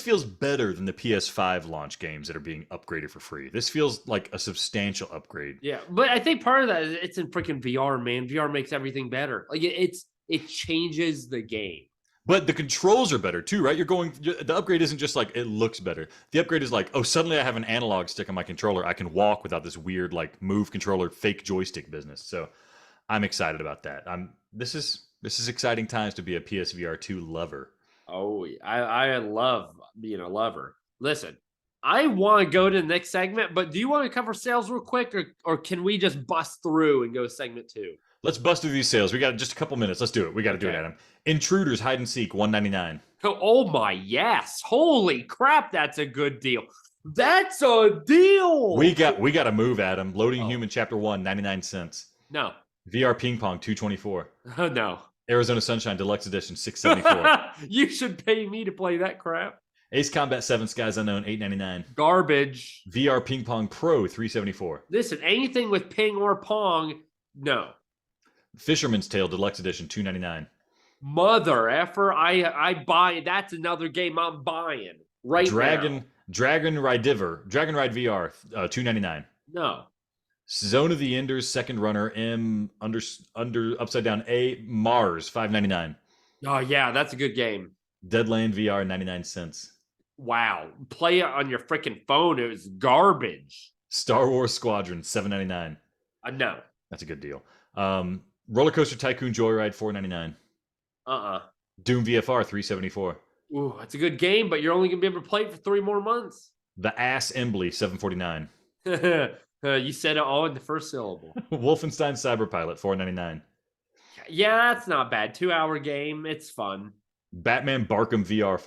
Speaker 1: feels better than the PS5 launch games that are being upgraded for free. This feels like a substantial upgrade.
Speaker 2: Yeah, but I think part of that is it's in freaking VR, man. VR makes everything better. Like it changes the game.
Speaker 1: But the controls are better too, right? The upgrade isn't just like it looks better. The upgrade is like, oh, suddenly I have an analog stick on my controller. I can walk without this weird like Move controller fake joystick business. So I'm excited about that. This is exciting times to be a PSVR 2 lover.
Speaker 2: Oh, I love being a lover. Listen, I want to go to the next segment, but do you want to cover sales real quick, or can we just bust through and go segment 2?
Speaker 1: Let's bust through these sales. We got just a couple minutes. Let's do it. We got to do it, Adam. Intruders Hide and Seek, $199.
Speaker 2: Oh my, yes! Holy crap, that's a good deal. That's a deal.
Speaker 1: We got to move, Adam. Loading Human Chapter 1, 99 cents.
Speaker 2: No.
Speaker 1: VR Ping Pong, $224.
Speaker 2: No.
Speaker 1: Arizona Sunshine Deluxe Edition, $674.
Speaker 2: You should pay me to play that crap.
Speaker 1: Ace Combat 7 Skies Unknown, $899.
Speaker 2: Garbage.
Speaker 1: VR Ping Pong Pro, $374.
Speaker 2: Listen, anything with ping or pong, no.
Speaker 1: Fisherman's Tale Deluxe Edition, $299.
Speaker 2: Mother effer, I buy. That's another game I'm buying right now.
Speaker 1: Dragon Ride VR, $299.
Speaker 2: No.
Speaker 1: Zone of the Enders Second Runner under upside down A Mars, $599.
Speaker 2: Oh yeah, that's a good game.
Speaker 1: Deadland VR, 99 cents.
Speaker 2: Wow, play it on your freaking phone. It was garbage.
Speaker 1: Star Wars Squadron, $799.
Speaker 2: No.
Speaker 1: That's a good deal. Roller Coaster Tycoon Joyride, $499. Doom VFR, $374.
Speaker 2: Ooh, it's a good game, but you're only gonna be able to play it for 3 more months.
Speaker 1: The Ass Embly, $749.
Speaker 2: You said it all in the first syllable.
Speaker 1: Wolfenstein Cyberpilot, $499.
Speaker 2: Yeah, that's not bad. 2-hour game. It's fun.
Speaker 1: Batman Barkham VR,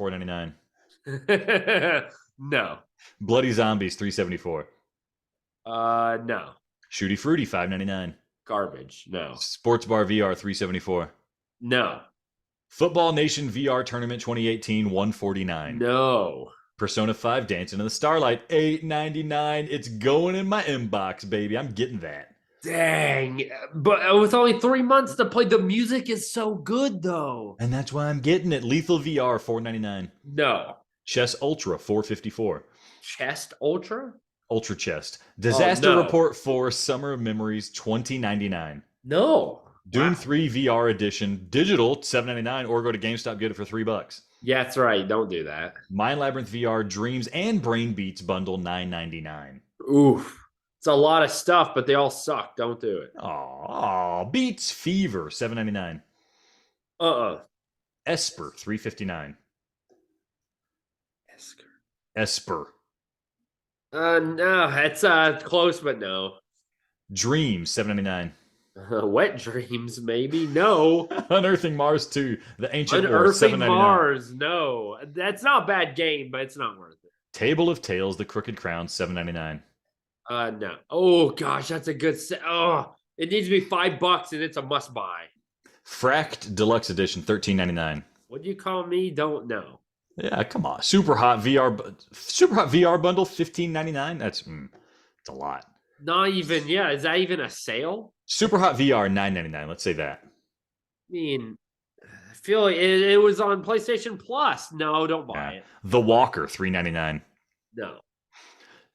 Speaker 1: $499.
Speaker 2: No.
Speaker 1: Bloody Zombies, $374.
Speaker 2: No.
Speaker 1: Shooty Fruity, $599.
Speaker 2: Garbage. No.
Speaker 1: Sports Bar VR, $374.
Speaker 2: No.
Speaker 1: Football Nation VR Tournament 2018, $149.
Speaker 2: No.
Speaker 1: Persona 5 Dancing in the Starlight, $899. It's going in my inbox, baby. I'm getting that.
Speaker 2: Dang. But with only 3 months to play, the music is so good, though.
Speaker 1: And that's why I'm getting it. Lethal VR, $499.
Speaker 2: No.
Speaker 1: Chess Ultra, $454.
Speaker 2: Chest Ultra?
Speaker 1: Ultra Chest. Disaster Report 4 Summer Memories, $20.99.
Speaker 2: No.
Speaker 1: Doom 3 VR Edition, digital, $7.99, or go to GameStop, get it for $3.
Speaker 2: Yeah, that's right. Don't do that.
Speaker 1: Mind Labyrinth VR Dreams and Brain Beats bundle, $9.99.
Speaker 2: Oof. It's a lot of stuff, but they all suck. Don't do it.
Speaker 1: Aw, Beats Fever, $7.99. Esper, $3.59. Esper.
Speaker 2: No, it's close, but no.
Speaker 1: Dreams, $7.99.
Speaker 2: Wet Dreams, maybe. No.
Speaker 1: Unearthing Mars 2, The Ancient War,
Speaker 2: Unearthing
Speaker 1: $7.99.
Speaker 2: Mars, no. That's not a bad game, but it's not worth it.
Speaker 1: Table of Tales, The Crooked Crown, $7.99.
Speaker 2: No. Oh gosh, that's a good set. Oh, it needs to be $5 and it's a must buy.
Speaker 1: Fracked Deluxe Edition, $13.99.
Speaker 2: What do you call me? Don't know.
Speaker 1: Yeah, come on. Super Hot VR bundle, $15.99. That's it's a lot.
Speaker 2: Not even. Yeah, is that even a sale?
Speaker 1: Super Hot VR, $9.99. Let's say that.
Speaker 2: I mean, I feel like it was on PlayStation Plus. No, don't buy it.
Speaker 1: The Walker, $3.99.
Speaker 2: No.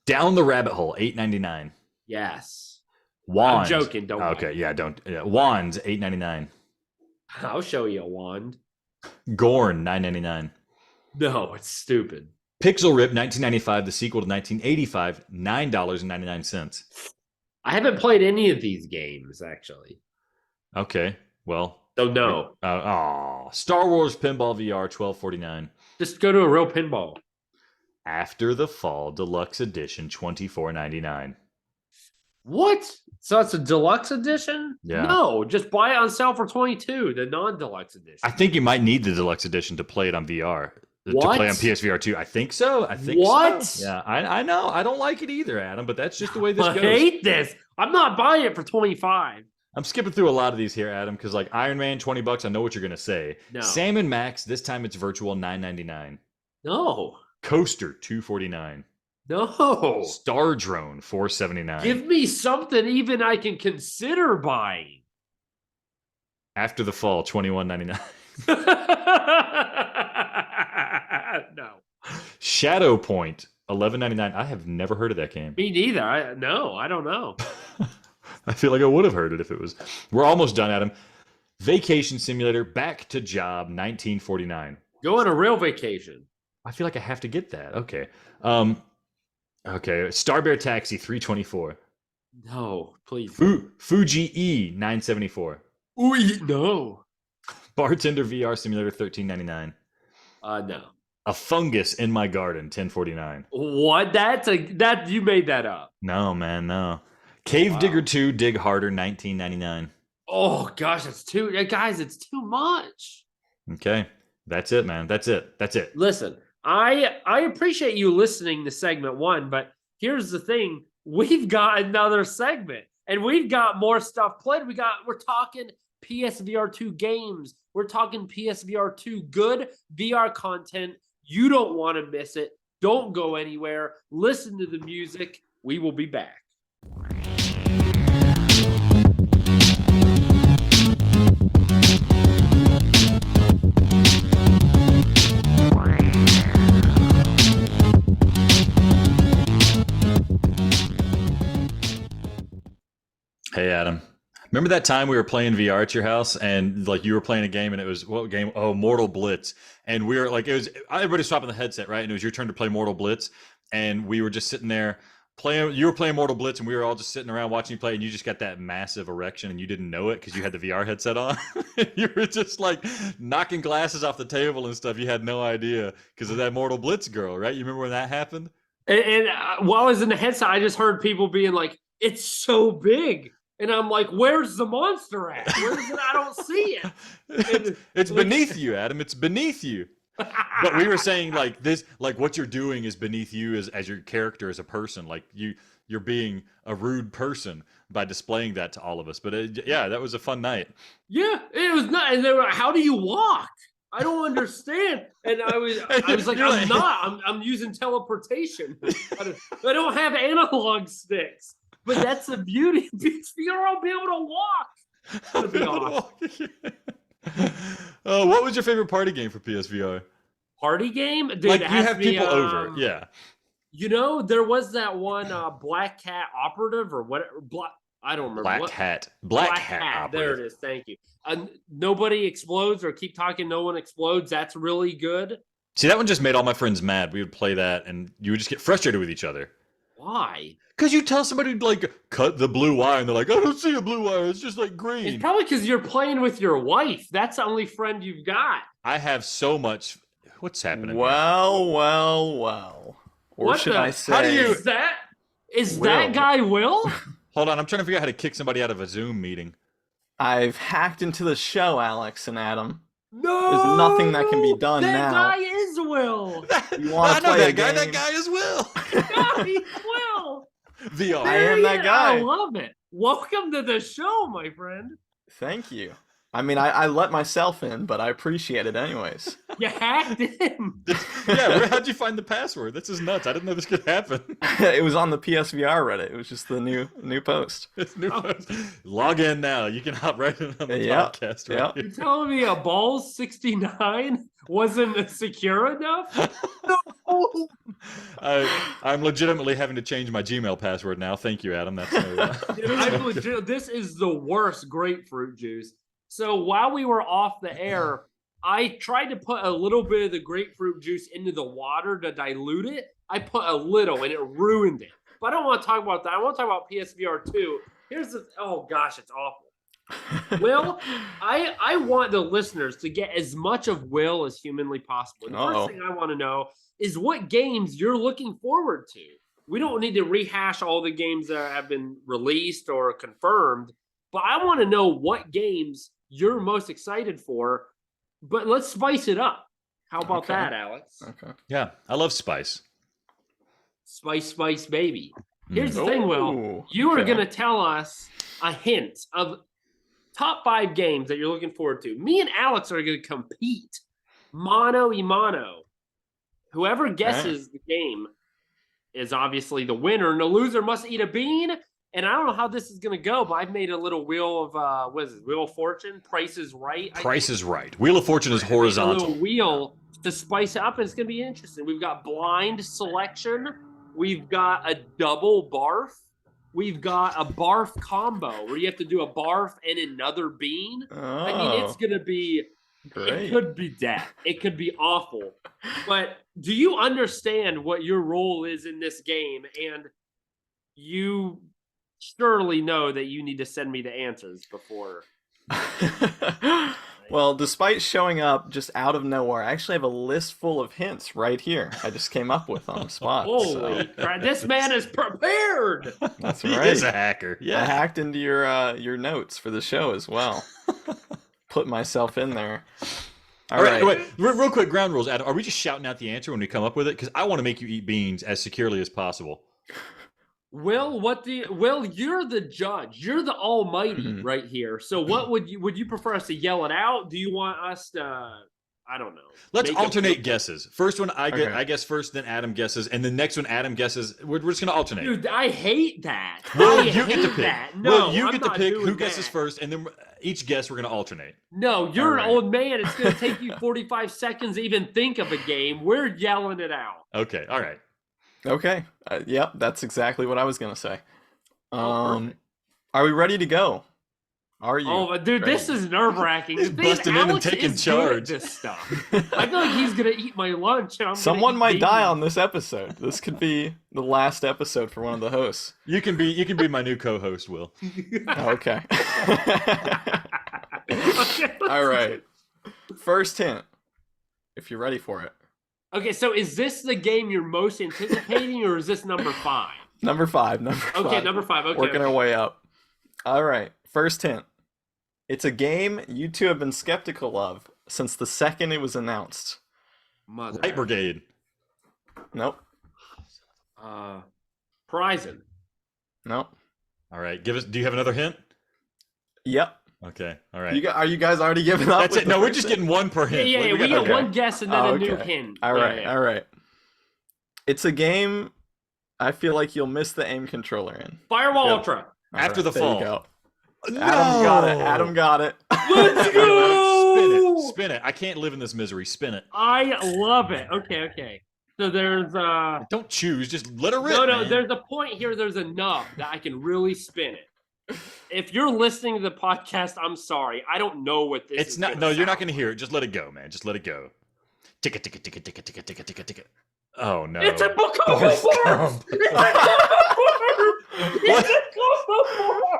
Speaker 1: Down the Rabbit Hole, $8.99.
Speaker 2: Yes.
Speaker 1: Wands.
Speaker 2: I'm joking. Don't.
Speaker 1: Okay, yeah, don't. Yeah. Wands, $8.99.
Speaker 2: I'll show you a wand.
Speaker 1: Gorn, $9.99.
Speaker 2: No, it's stupid.
Speaker 1: Pixel Rip 1995, the sequel to 1985, $9.99.
Speaker 2: I haven't played any of these games actually.
Speaker 1: Okay, well.
Speaker 2: So no.
Speaker 1: Star Wars Pinball VR, $12.49.
Speaker 2: Just go to a real pinball.
Speaker 1: After the Fall Deluxe Edition, $24.99.
Speaker 2: What? So it's a deluxe edition?
Speaker 1: Yeah.
Speaker 2: No, just buy it on sale for 22, the non-deluxe edition.
Speaker 1: I think you might need the deluxe edition to play it on VR.
Speaker 2: What?
Speaker 1: To play on PSVR2. I think so.
Speaker 2: What?
Speaker 1: So. Yeah, I know. I don't like it either, Adam, but that's just the way this goes.
Speaker 2: I hate this. I'm not buying it for 25.
Speaker 1: I'm skipping through a lot of these here, Adam, because like Iron Man, $20. I know what you're gonna say.
Speaker 2: No.
Speaker 1: Sam and Max. This time it's virtual, $9.99.
Speaker 2: No.
Speaker 1: Coaster, $2.49.
Speaker 2: No.
Speaker 1: Star Drone, $4.79.
Speaker 2: Give me something even I can consider buying.
Speaker 1: After the Fall, $21.99.
Speaker 2: No.
Speaker 1: Shadow Point, $11.99. I have never heard of that game.
Speaker 2: Me neither. I don't know.
Speaker 1: I feel like I would have heard it if it was. We're almost done, Adam. Vacation Simulator, Back to Job, $19.49.
Speaker 2: Go on a real vacation.
Speaker 1: I feel like I have to get that. Okay. Okay. Star Bear Taxi, $3.24.
Speaker 2: No, please.
Speaker 1: Fuji E, $9.74.
Speaker 2: Ooh, no.
Speaker 1: Bartender VR Simulator, $13.99.
Speaker 2: No.
Speaker 1: A Fungus in My Garden, $10.49.
Speaker 2: What? That you made that up.
Speaker 1: No, man, no. Cave Digger 2, Dig Harder, $19.99.
Speaker 2: Oh gosh, it's too much.
Speaker 1: Okay. That's it, man. That's it.
Speaker 2: Listen, I appreciate you listening to segment 1, but here's the thing. We've got another segment and we've got more stuff played. We're talking PSVR2 games. We're talking PSVR2 good VR content. You don't want to miss it. Don't go anywhere. Listen to the music. We will be back.
Speaker 1: Hey, Adam. Remember that time we were playing VR at your house and like you were playing a game and it was what game? Oh, Mortal Blitz. And we were like, everybody swapping the headset, right? And it was your turn to play Mortal Blitz. And we were just sitting there playing. You were playing Mortal Blitz and we were all just sitting around watching you play. And you just got that massive erection and you didn't know it because you had the VR headset on. You were just like knocking glasses off the table and stuff. You had no idea because of that Mortal Blitz girl, right? You remember when that happened?
Speaker 2: And while I was in the headset, I just heard people being like, "It's so big." And I'm like, where's the monster at? Where is it? I don't see it.
Speaker 1: It's beneath you, Adam. It's beneath you. But we were saying like this, like what you're doing is beneath you as your character as a person. Like you're being a rude person by displaying that to all of us. But yeah, that was a fun night.
Speaker 2: Yeah, it was not. And they were like, how do you walk? I don't understand. And I was like, I'm using teleportation. I don't have analog sticks. But that's the beauty. I'll be able to walk. That'd be awesome.
Speaker 1: What was your favorite party game for PSVR?
Speaker 2: Party game? Dude,
Speaker 1: like you have people over. Yeah.
Speaker 2: You know, there was that one Black Cat Operative or whatever. I don't remember.
Speaker 1: Black Hat Operative.
Speaker 2: There it is. Thank you. Nobody explodes or keep talking. No one explodes. That's really good.
Speaker 1: See, that one just made all my friends mad. We would play that and you would just get frustrated with each other.
Speaker 2: Why?
Speaker 1: Because you tell somebody to like cut the blue wire and they're like, I don't see a blue wire. It's just like green.
Speaker 2: It's probably because you're playing with your wife. That's the only friend you've got.
Speaker 1: I have so much. What's happening?
Speaker 3: Well. Or
Speaker 2: what
Speaker 3: should I say?
Speaker 1: How do you?
Speaker 2: Is that guy Will?
Speaker 1: Hold on, I'm trying to figure out how to kick somebody out of a Zoom meeting.
Speaker 3: I've hacked into the show, Alex and Adam.
Speaker 2: No,
Speaker 3: there's nothing that can be done
Speaker 2: that
Speaker 3: now.
Speaker 2: That guy is Will.
Speaker 3: You want to play
Speaker 1: that
Speaker 3: a
Speaker 1: guy?
Speaker 3: game?
Speaker 1: That guy is Will.
Speaker 2: God, he's Will.
Speaker 1: VR.
Speaker 3: I am that guy.
Speaker 2: I love it. Welcome to the show, my friend.
Speaker 3: Thank you. I mean, I let myself in, but I appreciate it anyways.
Speaker 2: You hacked him.
Speaker 1: Yeah, how'd you find the password? This is nuts. I didn't know this could happen.
Speaker 3: It was on the PSVR Reddit. It was just the new post.
Speaker 1: Post. Log in now. You can hop right in on the podcast. Right
Speaker 2: You're telling me a Balls 69 wasn't secure enough? No.
Speaker 1: I'm legitimately having to change my Gmail password now. Thank you, Adam. That's
Speaker 2: this is the worst grapefruit juice. So while we were off the air, I tried to put a little bit of the grapefruit juice into the water to dilute it. I put a little and it ruined it. But I don't want to talk about that. I want to talk about PSVR2. Here's the oh gosh, it's awful. Will, I want the listeners to get as much of Will as humanly possible. The first thing I want to know is what games you're looking forward to. We don't need to rehash all the games that have been released or confirmed, but I want to know what games you're most excited for. But let's spice it up. How about that, Alex?
Speaker 3: Okay.
Speaker 1: Yeah, I love spice.
Speaker 2: Spice, baby. Here's the thing, Will. You are going to tell us a hint of top 5 games that you're looking forward to. Me and Alex are going to compete mano y mano. Whoever guesses the game is obviously the winner, and the loser must eat a bean. And I don't know how this is going to go, but I've made a little wheel of, what is it, Wheel of Fortune? Price is Right.
Speaker 1: Price is Right. Wheel of Fortune is horizontal.
Speaker 2: A little wheel to spice it up, and it's going to be interesting. We've got blind selection. We've got a double barf. We've got a barf combo where you have to do a barf and another bean.
Speaker 3: Oh,
Speaker 2: I mean, it's going to be,
Speaker 3: great.
Speaker 2: It could be death. It could be awful. But do you understand what your role is in this game? And you surely know that you need to send me the answers before.
Speaker 3: Well, despite showing up just out of nowhere, I actually have a list full of hints right here. I just came up with on the spot.
Speaker 2: Holy crap, this man is prepared.
Speaker 3: That's
Speaker 1: He
Speaker 3: right.
Speaker 1: is a hacker. Yeah.
Speaker 3: I hacked into your notes for the show as well. Put myself in there.
Speaker 1: All right. Wait, real quick, ground rules, Adam. Are we just shouting out the answer when we come up with it? Because I want to make you eat beans as securely as possible.
Speaker 2: Will, you're the judge. You're the almighty right here. So what would you prefer us to yell it out? Do you want us to, I don't know.
Speaker 1: Let's alternate guesses. First one I guess first, then Adam guesses, and the next one Adam guesses. We're just going to alternate.
Speaker 2: Dude, I hate that.
Speaker 1: Well, you get to pick.
Speaker 2: That. No,
Speaker 1: well, you
Speaker 2: I'm
Speaker 1: get to
Speaker 2: not
Speaker 1: pick
Speaker 2: doing
Speaker 1: who guesses
Speaker 2: that.
Speaker 1: first, and then each guess we're going to alternate.
Speaker 2: No, you're
Speaker 3: All
Speaker 2: an old man. It's going to take you 45 seconds to even think of a game. We're yelling it out.
Speaker 1: Okay, all right.
Speaker 3: Okay. Yep, that's exactly what I was going to say.
Speaker 2: Perfect.
Speaker 3: Are we ready to go? Are you?
Speaker 2: Oh, dude,
Speaker 3: ready?
Speaker 2: this is nerve-wracking.
Speaker 1: He's busting in and taking charge.
Speaker 2: This stuff. I feel like he's going to eat my lunch. And
Speaker 3: Someone might die on this episode. This could be the last episode for one of the hosts.
Speaker 1: You can be my new co-host, Will.
Speaker 3: Okay. All right. First hint, if you're ready for it.
Speaker 2: Okay, so is this the game you're most anticipating, or is this number 5?
Speaker 3: Number 5.
Speaker 2: Okay, number 5. Okay.
Speaker 3: Working our way up. All right. First hint. It's a game you two have been skeptical of since the second it was announced.
Speaker 1: Light Brigade.
Speaker 3: Nope.
Speaker 2: Horizon.
Speaker 3: Nope.
Speaker 1: All right. Do you have another hint?
Speaker 3: Yep.
Speaker 1: Okay. All right.
Speaker 3: Are you guys already giving up?
Speaker 1: That's it. No, we're just getting one per hint.
Speaker 2: Yeah, we got one guess and then a new hint.
Speaker 3: All right. It's a game I feel like you'll miss the aim controller in.
Speaker 2: Firewall Ultra.
Speaker 1: After the
Speaker 3: there
Speaker 1: fall.
Speaker 3: You go.
Speaker 1: No!
Speaker 3: Adam got it.
Speaker 2: Let's go!
Speaker 1: Spin it. I can't live in this misery. Spin it.
Speaker 2: I love it. Okay. So there's
Speaker 1: Don't choose. Just let her rip.
Speaker 2: No,
Speaker 1: man.
Speaker 2: there's a point here. There's a nub that I can really spin it. If you're listening to the podcast, I'm sorry. I don't know what this is.
Speaker 1: It's not. No, you're not going to hear it. Just let it go, man. Just let it go. Ticket. Oh no!
Speaker 2: It's a book of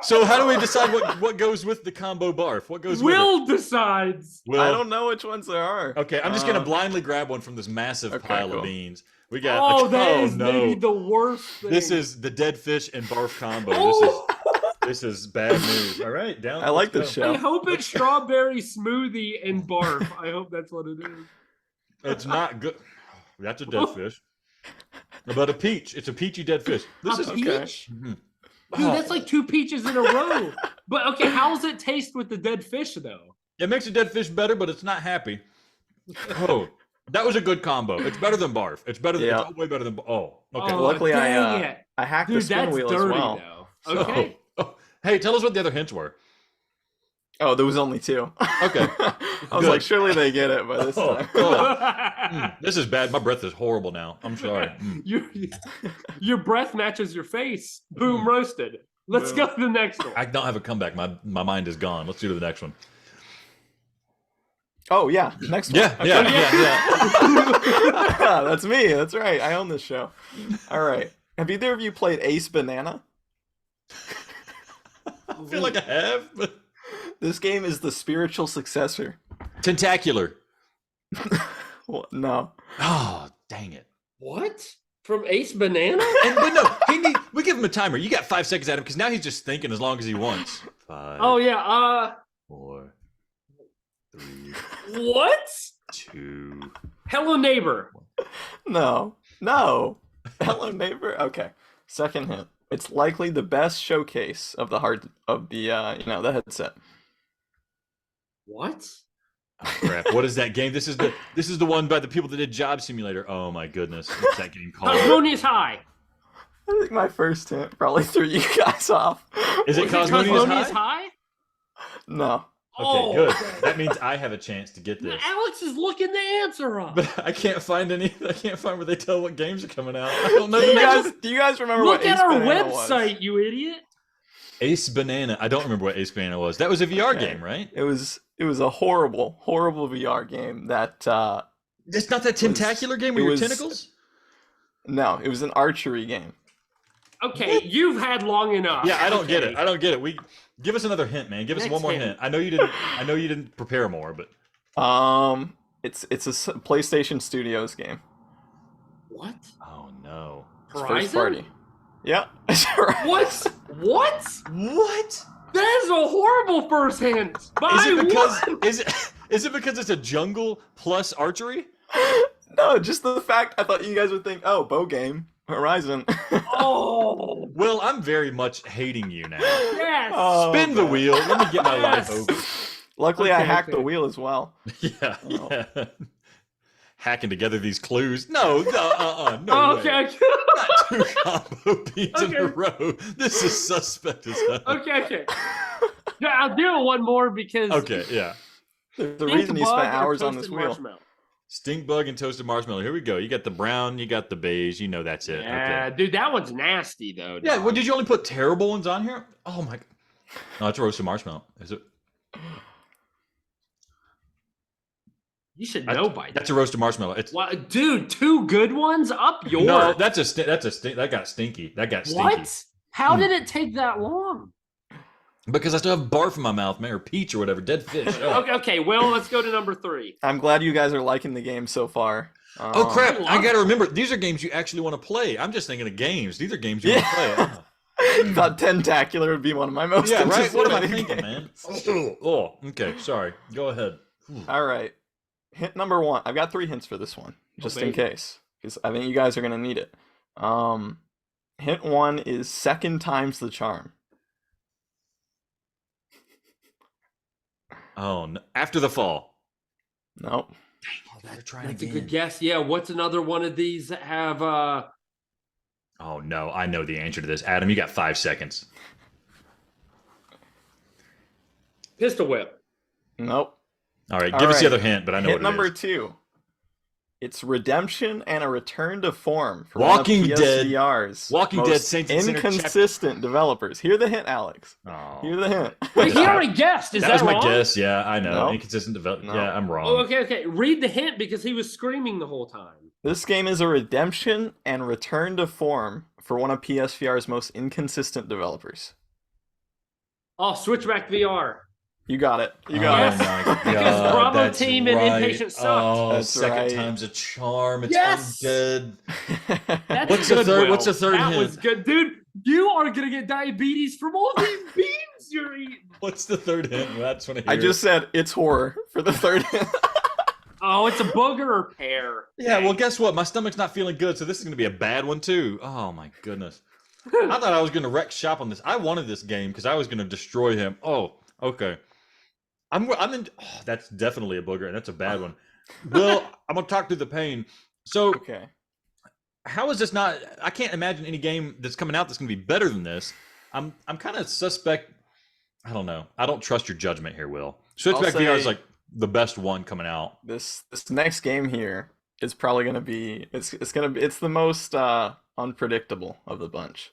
Speaker 1: So how do we decide what goes with the combo barf? What goes
Speaker 2: Will
Speaker 1: with it?
Speaker 2: decides.
Speaker 1: Will.
Speaker 3: I don't know which ones there are.
Speaker 1: Okay, I'm just gonna blindly grab one from this massive pile
Speaker 3: cool.
Speaker 1: of beans. We got.
Speaker 2: That is
Speaker 1: no.
Speaker 2: maybe the worst thing.
Speaker 1: This is the dead fish and barf combo. This is bad news. All right, down.
Speaker 3: I like this
Speaker 1: go.
Speaker 3: show.
Speaker 2: I hope it's strawberry smoothie and barf. I hope that's what it is.
Speaker 1: It's not good. That's a dead fish. But a peach. It's a peachy dead fish. This is
Speaker 2: peach?
Speaker 1: okay.
Speaker 2: Dude, that's like 2 peaches in a row. But okay, how does it taste with the dead fish though?
Speaker 1: It makes a dead fish better, but it's not happy. Oh, that was a good combo. It's better than barf. It's better.
Speaker 3: Yeah.
Speaker 1: It's way better than. Oh, okay.
Speaker 2: Oh,
Speaker 3: Luckily,
Speaker 2: dang it.
Speaker 3: I hacked
Speaker 2: Dude,
Speaker 3: the spin
Speaker 2: that's
Speaker 3: wheel
Speaker 2: dirty
Speaker 3: as well.
Speaker 2: though. Okay.
Speaker 1: Hey, tell us what the other hints were.
Speaker 3: Oh, there was only 2.
Speaker 1: Okay.
Speaker 3: I was
Speaker 1: Good.
Speaker 3: like, surely they get it by this time.
Speaker 1: This is bad. My breath is horrible now. I'm sorry.
Speaker 2: Your breath matches your face. Boom, roasted. Let's go to the next one.
Speaker 1: I don't have a comeback. My mind is gone. Let's do the next one.
Speaker 3: Oh yeah, next one.
Speaker 1: Yeah,
Speaker 3: Okay.
Speaker 1: yeah.
Speaker 3: That's me. That's right. I own this show. All right. Have either of you played Ace Banana?
Speaker 1: I feel like I have, but
Speaker 3: This game is the spiritual successor.
Speaker 1: Tentacular.
Speaker 3: Well, no.
Speaker 1: Oh, dang it.
Speaker 2: What? From Ace Banana?
Speaker 1: But no, we give him a timer. You got 5 seconds at him because now he's just thinking as long as he wants. 5.
Speaker 2: Oh yeah.
Speaker 1: 4, 3,
Speaker 2: What?
Speaker 1: 2.
Speaker 2: Hello Neighbor.
Speaker 3: No. No. Hello neighbor. Okay. Second hint. It's likely the best showcase of the the headset.
Speaker 2: What?
Speaker 1: Oh, crap. What is that game? This is the one by the people that did Job Simulator. Oh my goodness. What's that game called?
Speaker 2: Cosmonious High.
Speaker 3: I think my first hint probably threw you guys off.
Speaker 1: Is it Cosmonious High?
Speaker 3: No.
Speaker 1: Okay, good. That means I have a chance to get this.
Speaker 2: Alex is looking the answer up.
Speaker 1: But I can't find where they tell what games are coming out. I don't know the names.
Speaker 3: Do you guys remember
Speaker 2: Look
Speaker 3: what
Speaker 2: at
Speaker 3: Ace
Speaker 2: our
Speaker 3: Banana
Speaker 2: website,
Speaker 3: was?
Speaker 2: you idiot.
Speaker 1: Ace Banana. I don't remember what Ace Banana was. That was a VR
Speaker 3: Okay.
Speaker 1: game, right?
Speaker 3: It was a horrible VR game that
Speaker 1: It's not that tentacular game with
Speaker 3: it
Speaker 1: your
Speaker 3: was-
Speaker 1: tentacles?
Speaker 3: no, it was an archery game.
Speaker 2: Okay, you've had long enough.
Speaker 1: Yeah, I don't get it.
Speaker 2: Okay.
Speaker 1: I don't get it. Give us another hint, man. Give us
Speaker 2: Next
Speaker 1: one more
Speaker 2: hint.
Speaker 1: hint. I know you didn't prepare more, but
Speaker 3: It's a PlayStation Studios game.
Speaker 2: What?
Speaker 1: oh no.
Speaker 3: It's
Speaker 2: Horizon?
Speaker 3: first party. Yeah. Horizon.
Speaker 2: What? What?
Speaker 1: What?
Speaker 2: That is a horrible first hint.
Speaker 1: Is it because
Speaker 2: What?
Speaker 1: is it because it's a jungle plus archery?
Speaker 3: No, just the fact I thought you guys would think, oh, bow game, Horizon.
Speaker 2: Oh,
Speaker 1: Well, I'm very much hating you now.
Speaker 2: yes.
Speaker 3: Oh,
Speaker 1: Spin the
Speaker 3: man.
Speaker 1: wheel. Let me get my
Speaker 2: Yes.
Speaker 1: life open.
Speaker 3: Luckily, I
Speaker 2: Okay,
Speaker 3: hacked the
Speaker 2: okay.
Speaker 3: wheel as well.
Speaker 1: Yeah,
Speaker 3: Oh.
Speaker 1: yeah. Hacking together these clues. No, no
Speaker 2: Oh,
Speaker 1: way.
Speaker 2: okay, okay.
Speaker 1: Not 2 combo beats in a
Speaker 2: Okay.
Speaker 1: row. This is suspect as hell.
Speaker 2: Okay. Yeah, I'll do it one more because
Speaker 1: Okay, yeah.
Speaker 3: There's a
Speaker 2: Stink
Speaker 3: reason you
Speaker 2: bug
Speaker 3: spent
Speaker 2: or
Speaker 3: hours on
Speaker 2: toasted
Speaker 3: this wheel.
Speaker 2: marshmallow?
Speaker 1: Stink bug and toasted marshmallow. Here we go. You got the brown, you got the beige. You know that's it.
Speaker 2: Yeah,
Speaker 1: Okay.
Speaker 2: dude, that one's nasty though.
Speaker 1: Yeah,
Speaker 2: dog.
Speaker 1: well, did you only put terrible ones on here? Oh my. No, it's a roasted marshmallow. Is it?
Speaker 2: You should know by now.
Speaker 1: That's a roasted marshmallow. It's
Speaker 2: What, dude? 2 good ones up yours.
Speaker 1: no. That got stinky. That got stinky.
Speaker 2: What? How did it take that long?
Speaker 1: Because I still have barf in my mouth, man, or peach or whatever, dead fish. Oh,
Speaker 2: Okay. Well, let's go to number 3.
Speaker 3: I'm glad you guys are liking the game so far.
Speaker 1: Oh crap!
Speaker 2: I
Speaker 1: I
Speaker 2: love
Speaker 1: gotta
Speaker 2: it.
Speaker 1: remember these are games you actually want to play. I'm just thinking of games. These are games you want to play.
Speaker 3: Yeah. Thought Tentacular would be one of my most
Speaker 1: Yeah, right. What am I
Speaker 3: anticipated
Speaker 1: thinking,
Speaker 3: games.
Speaker 1: man? Oh, okay. Sorry. Go ahead.
Speaker 3: All right. Hint number 1. I've got 3 hints for this one, just in
Speaker 2: baby.
Speaker 3: case, because I think you guys are gonna need it. Hint 1 is second time's the charm.
Speaker 1: Oh, no. After the fall.
Speaker 3: Nope.
Speaker 1: They're trying
Speaker 2: That's a good guess. Yeah. What's another one of these that have?
Speaker 1: Oh no, I know the answer to this. Adam, you got 5 seconds.
Speaker 2: Pistol Whip.
Speaker 3: Nope.
Speaker 1: All right,
Speaker 3: All
Speaker 1: give us the
Speaker 3: right.
Speaker 1: other hint, but I know
Speaker 3: Hint
Speaker 1: what it
Speaker 3: number
Speaker 1: is.
Speaker 3: 2. It's redemption and a return to form for
Speaker 1: Walking
Speaker 3: one of
Speaker 1: Dead.
Speaker 3: PSVR's
Speaker 1: Walking Dead
Speaker 3: most
Speaker 1: Saints and Sinners chapter-
Speaker 3: inconsistent developers. Hear the hint, Alex.
Speaker 1: Oh.
Speaker 3: Hear the hint.
Speaker 2: Wait, he already guessed. Is
Speaker 1: that
Speaker 2: that,
Speaker 1: was my
Speaker 2: wrong?
Speaker 1: guess. Yeah, I know.
Speaker 3: No.
Speaker 1: Inconsistent development.
Speaker 3: No.
Speaker 1: Yeah, I'm wrong.
Speaker 2: Oh, okay. Read the hint because he was screaming the whole time.
Speaker 3: This game is a redemption and return to form for one of PSVR's most inconsistent developers.
Speaker 2: Oh, Switchback VR.
Speaker 3: You got it. You
Speaker 1: Oh
Speaker 3: got
Speaker 2: Yes.
Speaker 3: it.
Speaker 1: my God,
Speaker 2: Because Bravo
Speaker 1: that's
Speaker 2: Team and
Speaker 1: right.
Speaker 2: Inpatient sucked.
Speaker 1: Oh,
Speaker 3: That's
Speaker 1: second
Speaker 3: right.
Speaker 1: time's a charm. It's
Speaker 2: Yes.
Speaker 1: undead.
Speaker 2: That's
Speaker 1: What's the
Speaker 2: good,
Speaker 1: third-
Speaker 2: Will.
Speaker 1: what's the third
Speaker 2: That
Speaker 1: hint?
Speaker 2: was good, dude. You are gonna get diabetes from all these beans you're eating.
Speaker 1: What's the third hint? That's when
Speaker 3: I just said it's horror for the third hint.
Speaker 2: Oh, it's a booger or pear.
Speaker 1: Yeah, well, guess what? My stomach's not feeling good, so this is going to be a bad one, too. Oh, my goodness. I thought I was going to wreck shop on this. I wanted this game because I was going to destroy him. Oh, okay. I'm in. Oh, that's definitely a booger, and that's a bad one. Well, I'm going to talk through the pain. So,
Speaker 3: Okay.
Speaker 1: how is this not? I can't imagine any game that's coming out that's going to be better than this. I'm kind of suspect. I don't know. I don't trust your judgment here, Will. Switchback
Speaker 3: I'll
Speaker 1: VR is
Speaker 3: say-
Speaker 1: like the best one coming out.
Speaker 3: This next game here is probably gonna be it's the most unpredictable of the bunch.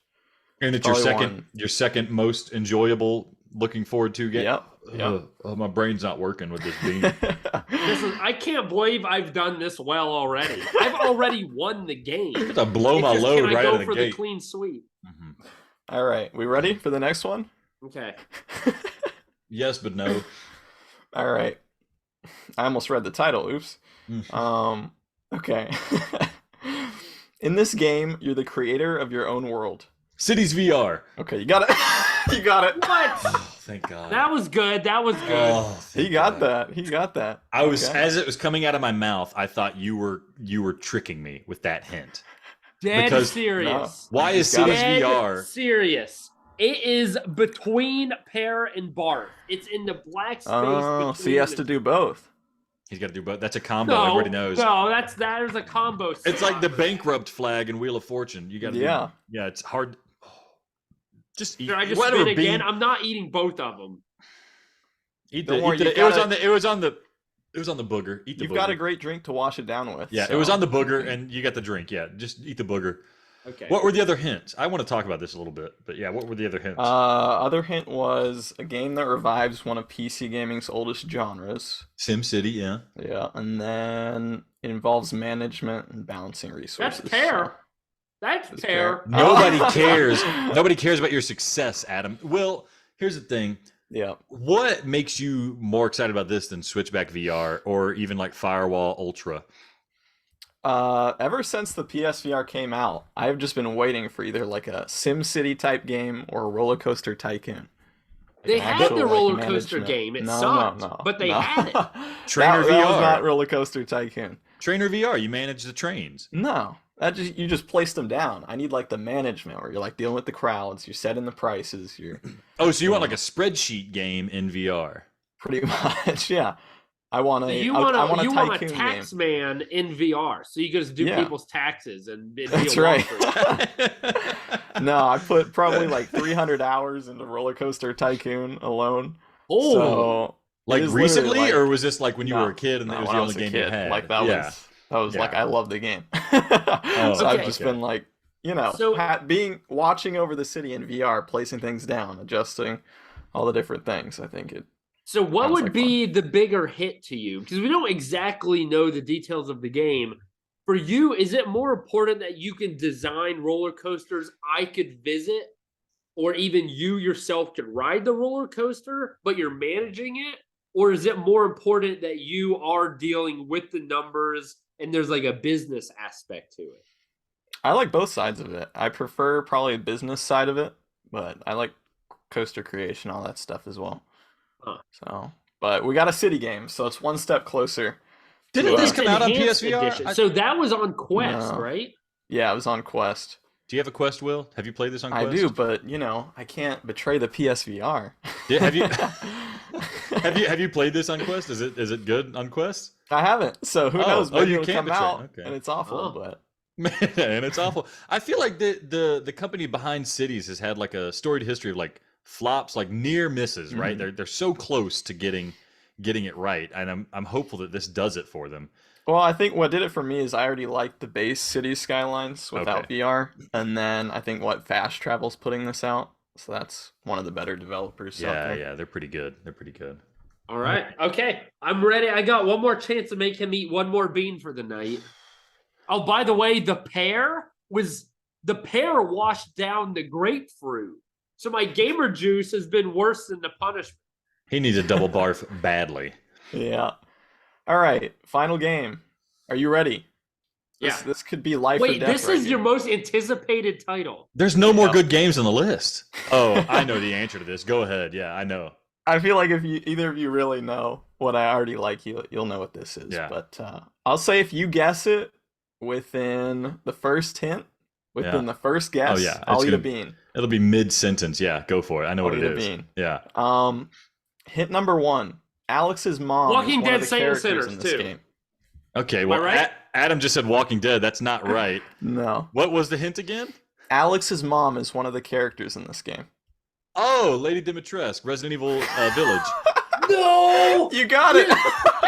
Speaker 1: And it's
Speaker 3: Probably one.
Speaker 1: your second most enjoyable looking forward to.
Speaker 3: Yep.
Speaker 1: Oh, my brain's not working with this beam.
Speaker 2: I can't believe I've done this well already. I've already won the game.
Speaker 1: I'm going to blow my
Speaker 2: It's just,
Speaker 1: load
Speaker 2: can I
Speaker 1: right
Speaker 2: go
Speaker 1: out of
Speaker 2: for
Speaker 1: the gate.
Speaker 2: the clean sweep?
Speaker 3: All right, we ready for the next one?
Speaker 2: Okay.
Speaker 1: Yes, but no.
Speaker 3: All right. I almost read the title. Oops. Okay. In this game, you're the creator of your own world.
Speaker 1: Cities VR.
Speaker 3: Okay, you got it. You got it.
Speaker 2: What?
Speaker 1: Oh, thank God.
Speaker 2: That was good. That was good.
Speaker 1: Oh,
Speaker 3: He got that. He got that.
Speaker 1: I was
Speaker 3: Okay.
Speaker 1: as it was coming out of my mouth, I thought you were tricking me with that hint.
Speaker 2: Dead
Speaker 1: because-
Speaker 2: serious.
Speaker 1: Why
Speaker 3: You
Speaker 1: is
Speaker 3: got
Speaker 1: Cities
Speaker 2: Dead
Speaker 1: VR?
Speaker 2: serious. It is between Pear and Barth. It's in the black space.
Speaker 3: Oh, so he has to do both.
Speaker 1: He's got to do both. That's a combo.
Speaker 2: No,
Speaker 1: Everybody knows.
Speaker 2: no, that is a combo.
Speaker 1: It's like the
Speaker 2: spot.
Speaker 1: bankrupt flag in Wheel of Fortune. You got to.
Speaker 3: Yeah.
Speaker 1: Yeah. It's hard. Just eat.
Speaker 2: Should I just
Speaker 1: whatever,
Speaker 2: spin again?
Speaker 1: Bean.
Speaker 2: I'm not eating both of them.
Speaker 1: Eat
Speaker 3: Don't
Speaker 1: the.
Speaker 3: worry,
Speaker 1: Eat the
Speaker 3: you
Speaker 1: it was
Speaker 3: gotta-
Speaker 1: on the. It was on the. It was on the booger. Eat the
Speaker 3: You've
Speaker 1: booger.
Speaker 3: got a great drink to wash it down with.
Speaker 1: Yeah,
Speaker 3: so.
Speaker 1: it was on the booger, and you got the drink. Yeah, just eat the booger.
Speaker 2: Okay.
Speaker 1: What were the other hints? I want to talk about this a little bit, but yeah, what were the other hints?
Speaker 3: Other hint was a game that revives one of PC gaming's oldest genres.
Speaker 1: SimCity, yeah.
Speaker 3: Yeah, and then it involves management and balancing resources.
Speaker 2: That's Pear.
Speaker 3: so-
Speaker 2: That's
Speaker 3: That's
Speaker 2: Pear.
Speaker 3: Pear.
Speaker 1: Nobody cares. Nobody cares about your success, Adam. Well, here's the thing.
Speaker 3: Yeah.
Speaker 1: What makes you more excited about this than Switchback VR or even like Firewall Ultra?
Speaker 3: Ever since the PSVR came out, I've just been waiting for either like a SimCity type game or a Roller Coaster Tycoon. Like
Speaker 2: They
Speaker 3: an
Speaker 2: had
Speaker 3: actual,
Speaker 2: the
Speaker 3: like,
Speaker 2: roller coaster
Speaker 3: management-
Speaker 2: game. It
Speaker 3: No,
Speaker 2: sucked,
Speaker 3: no, no,
Speaker 2: but they
Speaker 3: no.
Speaker 2: had it.
Speaker 1: Trainer
Speaker 3: that was
Speaker 1: VR.
Speaker 3: not Roller Coaster Tycoon.
Speaker 1: Trainer VR, you manage the trains.
Speaker 3: No, you just place them down. I need like the management where you're like dealing with the crowds, you're setting the prices, you're
Speaker 1: Oh, so you want like a spreadsheet game in VR?
Speaker 3: pretty much yeah. I want a
Speaker 2: You
Speaker 3: I
Speaker 2: want
Speaker 3: want
Speaker 2: a
Speaker 3: Tycoon
Speaker 2: tax
Speaker 3: game.
Speaker 2: man in VR, so you can just do
Speaker 3: Yeah.
Speaker 2: people's taxes and be
Speaker 3: That's
Speaker 2: a
Speaker 3: right.
Speaker 2: walkthrough.
Speaker 3: No, I put probably like 300 hours into Roller Coaster Tycoon alone.
Speaker 2: Oh,
Speaker 3: So
Speaker 1: Like
Speaker 3: it is literally
Speaker 1: recently,
Speaker 3: like-
Speaker 1: or was this like when you
Speaker 3: No,
Speaker 1: were a kid and
Speaker 3: no,
Speaker 1: that was
Speaker 3: when
Speaker 1: the
Speaker 3: I
Speaker 1: only
Speaker 3: a
Speaker 1: game you
Speaker 3: kid,
Speaker 1: had?
Speaker 3: Like that
Speaker 1: yeah.
Speaker 3: was like
Speaker 1: Yeah.
Speaker 3: I love the game.
Speaker 1: Oh,
Speaker 3: So I've
Speaker 1: okay.
Speaker 3: just been like,
Speaker 2: So-
Speaker 3: watching over the city in VR, placing things down, adjusting all the different things. I think it.
Speaker 2: so what
Speaker 3: Sounds
Speaker 2: would
Speaker 3: like
Speaker 2: be the bigger hit to you? Because we don't exactly know the details of the game. For you, is it more important that you can design roller coasters I could visit, or even you yourself could ride the roller coaster, but you're managing it? Or is it more important that you are dealing with the numbers and there's like a business aspect to it?
Speaker 3: I like both sides of it. I prefer probably the business side of it, but I like coaster creation, all that stuff as well.
Speaker 2: Huh.
Speaker 3: So, but we got a city game, so it's one step closer.
Speaker 1: Didn't
Speaker 3: to,
Speaker 1: this
Speaker 3: uh,
Speaker 1: come out on
Speaker 2: Enhanced
Speaker 1: PSVR?
Speaker 2: edition. So that was on Quest,
Speaker 3: No.
Speaker 2: right?
Speaker 3: Yeah, it was on Quest.
Speaker 1: Do you have a Quest, Will? Have you played this on Quest?
Speaker 3: I do, but I can't betray the PSVR.
Speaker 1: Have you have you played this on Quest? Is it good on Quest?
Speaker 3: I haven't, so who
Speaker 1: Oh,
Speaker 3: knows?
Speaker 1: oh,
Speaker 3: Maybe
Speaker 1: you
Speaker 3: it'll
Speaker 1: can't
Speaker 3: come
Speaker 1: betray.
Speaker 3: out
Speaker 1: Okay.
Speaker 3: and it's awful,
Speaker 2: Oh.
Speaker 3: but
Speaker 1: Man, it's awful. I feel like the company behind Cities has had like a storied history of like flops, like near misses, right?
Speaker 3: Mhm.
Speaker 1: They're so close to getting it right, and I'm hopeful that this does it for them.
Speaker 3: well, I think what did it for me is I already liked the base City Skylines without
Speaker 1: Okay.
Speaker 3: VR, and then I think Fast Travel's putting this out, so that's one of the better developers out
Speaker 1: Yeah,
Speaker 3: there.
Speaker 1: yeah, they're pretty good. They're pretty good.
Speaker 2: All right. Okay. I'm ready. I got one more chance to make him eat one more bean for the night. Oh, by the way, the pear washed down the grapefruit. So my gamer juice has been worse than the punishment.
Speaker 1: He needs a double barf badly.
Speaker 3: Yeah. All right, final game. Are you ready?
Speaker 2: Yeah.
Speaker 3: This could be life or
Speaker 2: Wait,
Speaker 3: death.
Speaker 2: this
Speaker 3: right
Speaker 2: is your
Speaker 3: here.
Speaker 2: most anticipated title.
Speaker 1: There's no more
Speaker 3: Yeah.
Speaker 1: good games on the list. Oh, I know the answer to this. Go ahead. Yeah, I know.
Speaker 3: I feel like if either of you really know what I already like, you'll know what this is.
Speaker 1: Yeah.
Speaker 3: But I'll say if you guess it within the first hint, within
Speaker 1: Yeah.
Speaker 3: the first guess,
Speaker 1: yeah,
Speaker 3: I'll
Speaker 1: it's
Speaker 3: eat a
Speaker 1: gonna-
Speaker 3: bean.
Speaker 1: It'll be mid-sentence. Yeah, go for it. I know what
Speaker 3: I'll
Speaker 1: it
Speaker 3: eat a
Speaker 1: is.
Speaker 3: bean.
Speaker 1: Yeah.
Speaker 3: Hint number 1. Alex's mom
Speaker 2: Walking
Speaker 3: is one
Speaker 2: Dead
Speaker 3: of the
Speaker 2: Saint and
Speaker 3: characters
Speaker 2: Sinners,
Speaker 3: in this
Speaker 2: too.
Speaker 3: game.
Speaker 1: Okay,
Speaker 2: Am I
Speaker 1: well,
Speaker 2: right?
Speaker 1: Adam just said Walking Dead. That's not right.
Speaker 3: No.
Speaker 1: What was the hint again?
Speaker 3: Alex's mom is one of the characters in this game.
Speaker 1: Oh, Lady Dimitrescu, Resident Evil Village.
Speaker 2: No!
Speaker 3: You got it.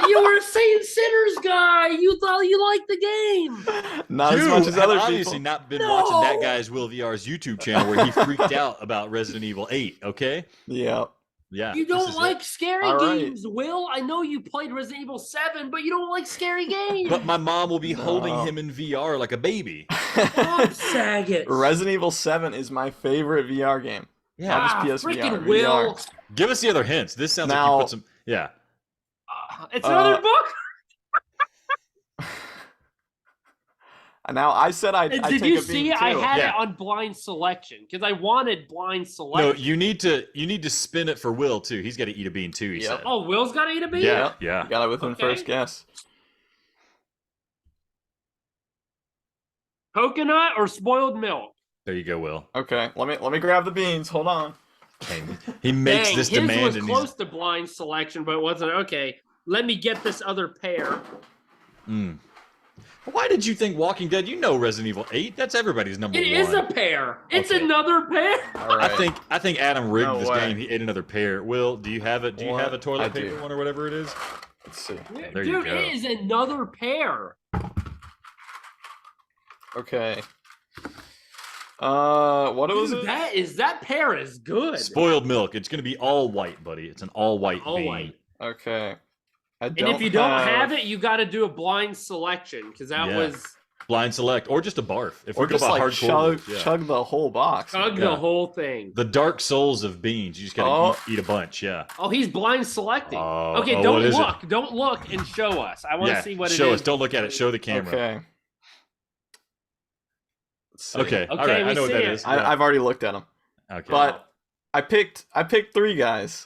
Speaker 2: You were a Saint Sinners guy. You thought you liked the game.
Speaker 3: Not as
Speaker 1: You
Speaker 3: much as
Speaker 1: have
Speaker 3: other
Speaker 1: obviously
Speaker 3: people.
Speaker 1: not been
Speaker 2: No!
Speaker 1: watching That Guy's Will VR's YouTube channel where he freaked out about Resident Evil 8, okay?
Speaker 3: Yeah.
Speaker 1: Yeah.
Speaker 2: You
Speaker 1: this
Speaker 2: don't
Speaker 1: is
Speaker 2: like
Speaker 1: it.
Speaker 2: scary
Speaker 3: All right.
Speaker 2: games, Will. I know you played Resident Evil 7, but you don't like scary games.
Speaker 1: But my mom will be holding
Speaker 3: No.
Speaker 1: him in VR like a baby.
Speaker 2: Bob Saget.
Speaker 3: Resident Evil 7 is my favorite VR game.
Speaker 1: Yeah.
Speaker 3: Not just PSVR,
Speaker 2: freaking
Speaker 3: VR.
Speaker 2: Will.
Speaker 1: Give us the other hints. This sounds like you
Speaker 3: Now-
Speaker 1: put some. Yeah.
Speaker 2: It's another book.
Speaker 3: Now I said I'd
Speaker 2: And
Speaker 3: take
Speaker 2: did you
Speaker 3: a
Speaker 2: see
Speaker 3: beam
Speaker 2: it? I
Speaker 3: too.
Speaker 2: had
Speaker 1: Yeah.
Speaker 2: it on blind selection because I wanted blind
Speaker 1: No,
Speaker 2: selection.
Speaker 1: you need to spin it for Will too. He's got to eat a bean too. He
Speaker 3: Yep.
Speaker 1: said.
Speaker 2: Oh, Will's got to eat a bean?
Speaker 1: Yeah.
Speaker 3: Yep.
Speaker 1: Yeah.
Speaker 3: You got it within
Speaker 2: Okay.
Speaker 3: first guess.
Speaker 2: Coconut or spoiled milk?
Speaker 1: There you go, Will.
Speaker 3: Okay, let me grab the beans. Hold on.
Speaker 1: Okay. He makes
Speaker 2: Dang,
Speaker 1: this
Speaker 2: his
Speaker 1: demand,
Speaker 2: was
Speaker 1: and
Speaker 2: close to blind selection, but it wasn't. Okay, let me get this other pair.
Speaker 1: he's. Why did you think Walking Dead? You know Resident Evil 8. That's everybody's number
Speaker 2: It
Speaker 1: one.
Speaker 2: is a pair. It's
Speaker 1: Okay.
Speaker 2: another pair.
Speaker 3: All right.
Speaker 1: I think Adam rigged
Speaker 3: No
Speaker 1: this
Speaker 3: way.
Speaker 1: game. He ate another pear. Will, do you have it? Do you
Speaker 3: What?
Speaker 1: have a toilet
Speaker 3: I
Speaker 1: paper
Speaker 3: do.
Speaker 1: one or whatever it is?
Speaker 3: Let's see.
Speaker 1: There you
Speaker 2: Dude,
Speaker 1: go.
Speaker 2: it is another pair.
Speaker 3: Okay. What was
Speaker 2: Dude,
Speaker 3: it?
Speaker 2: that pair is good.
Speaker 1: Spoiled milk. It's going to be all white, buddy. It's an all white
Speaker 2: All
Speaker 1: bean.
Speaker 2: white.
Speaker 3: Okay. I
Speaker 2: And if you don't have it, you got to do a blind selection because that
Speaker 1: Yeah.
Speaker 2: was
Speaker 1: Blind select or just a barf. If
Speaker 3: or
Speaker 1: we go
Speaker 3: just
Speaker 1: by
Speaker 3: like
Speaker 1: hardcore,
Speaker 3: chug the whole box.
Speaker 2: chug
Speaker 1: Yeah.
Speaker 2: the whole thing.
Speaker 1: the dark souls of beans. You just got to eat a bunch. Yeah.
Speaker 2: Oh, he's blind selecting.
Speaker 1: Oh,
Speaker 2: Okay,
Speaker 1: oh,
Speaker 2: don't
Speaker 1: what is it?
Speaker 2: look. Don't look and show us. I want to
Speaker 1: Yeah.
Speaker 2: see what it is.
Speaker 1: Show us. Don't look at it. Show the camera.
Speaker 3: Okay. Let's see.
Speaker 1: Okay. All
Speaker 2: Okay,
Speaker 1: right. I
Speaker 2: we
Speaker 1: know what
Speaker 2: see
Speaker 1: that
Speaker 2: it.
Speaker 1: is. Yeah.
Speaker 3: I've already looked at them,
Speaker 1: Okay.
Speaker 3: but I picked 3 guys.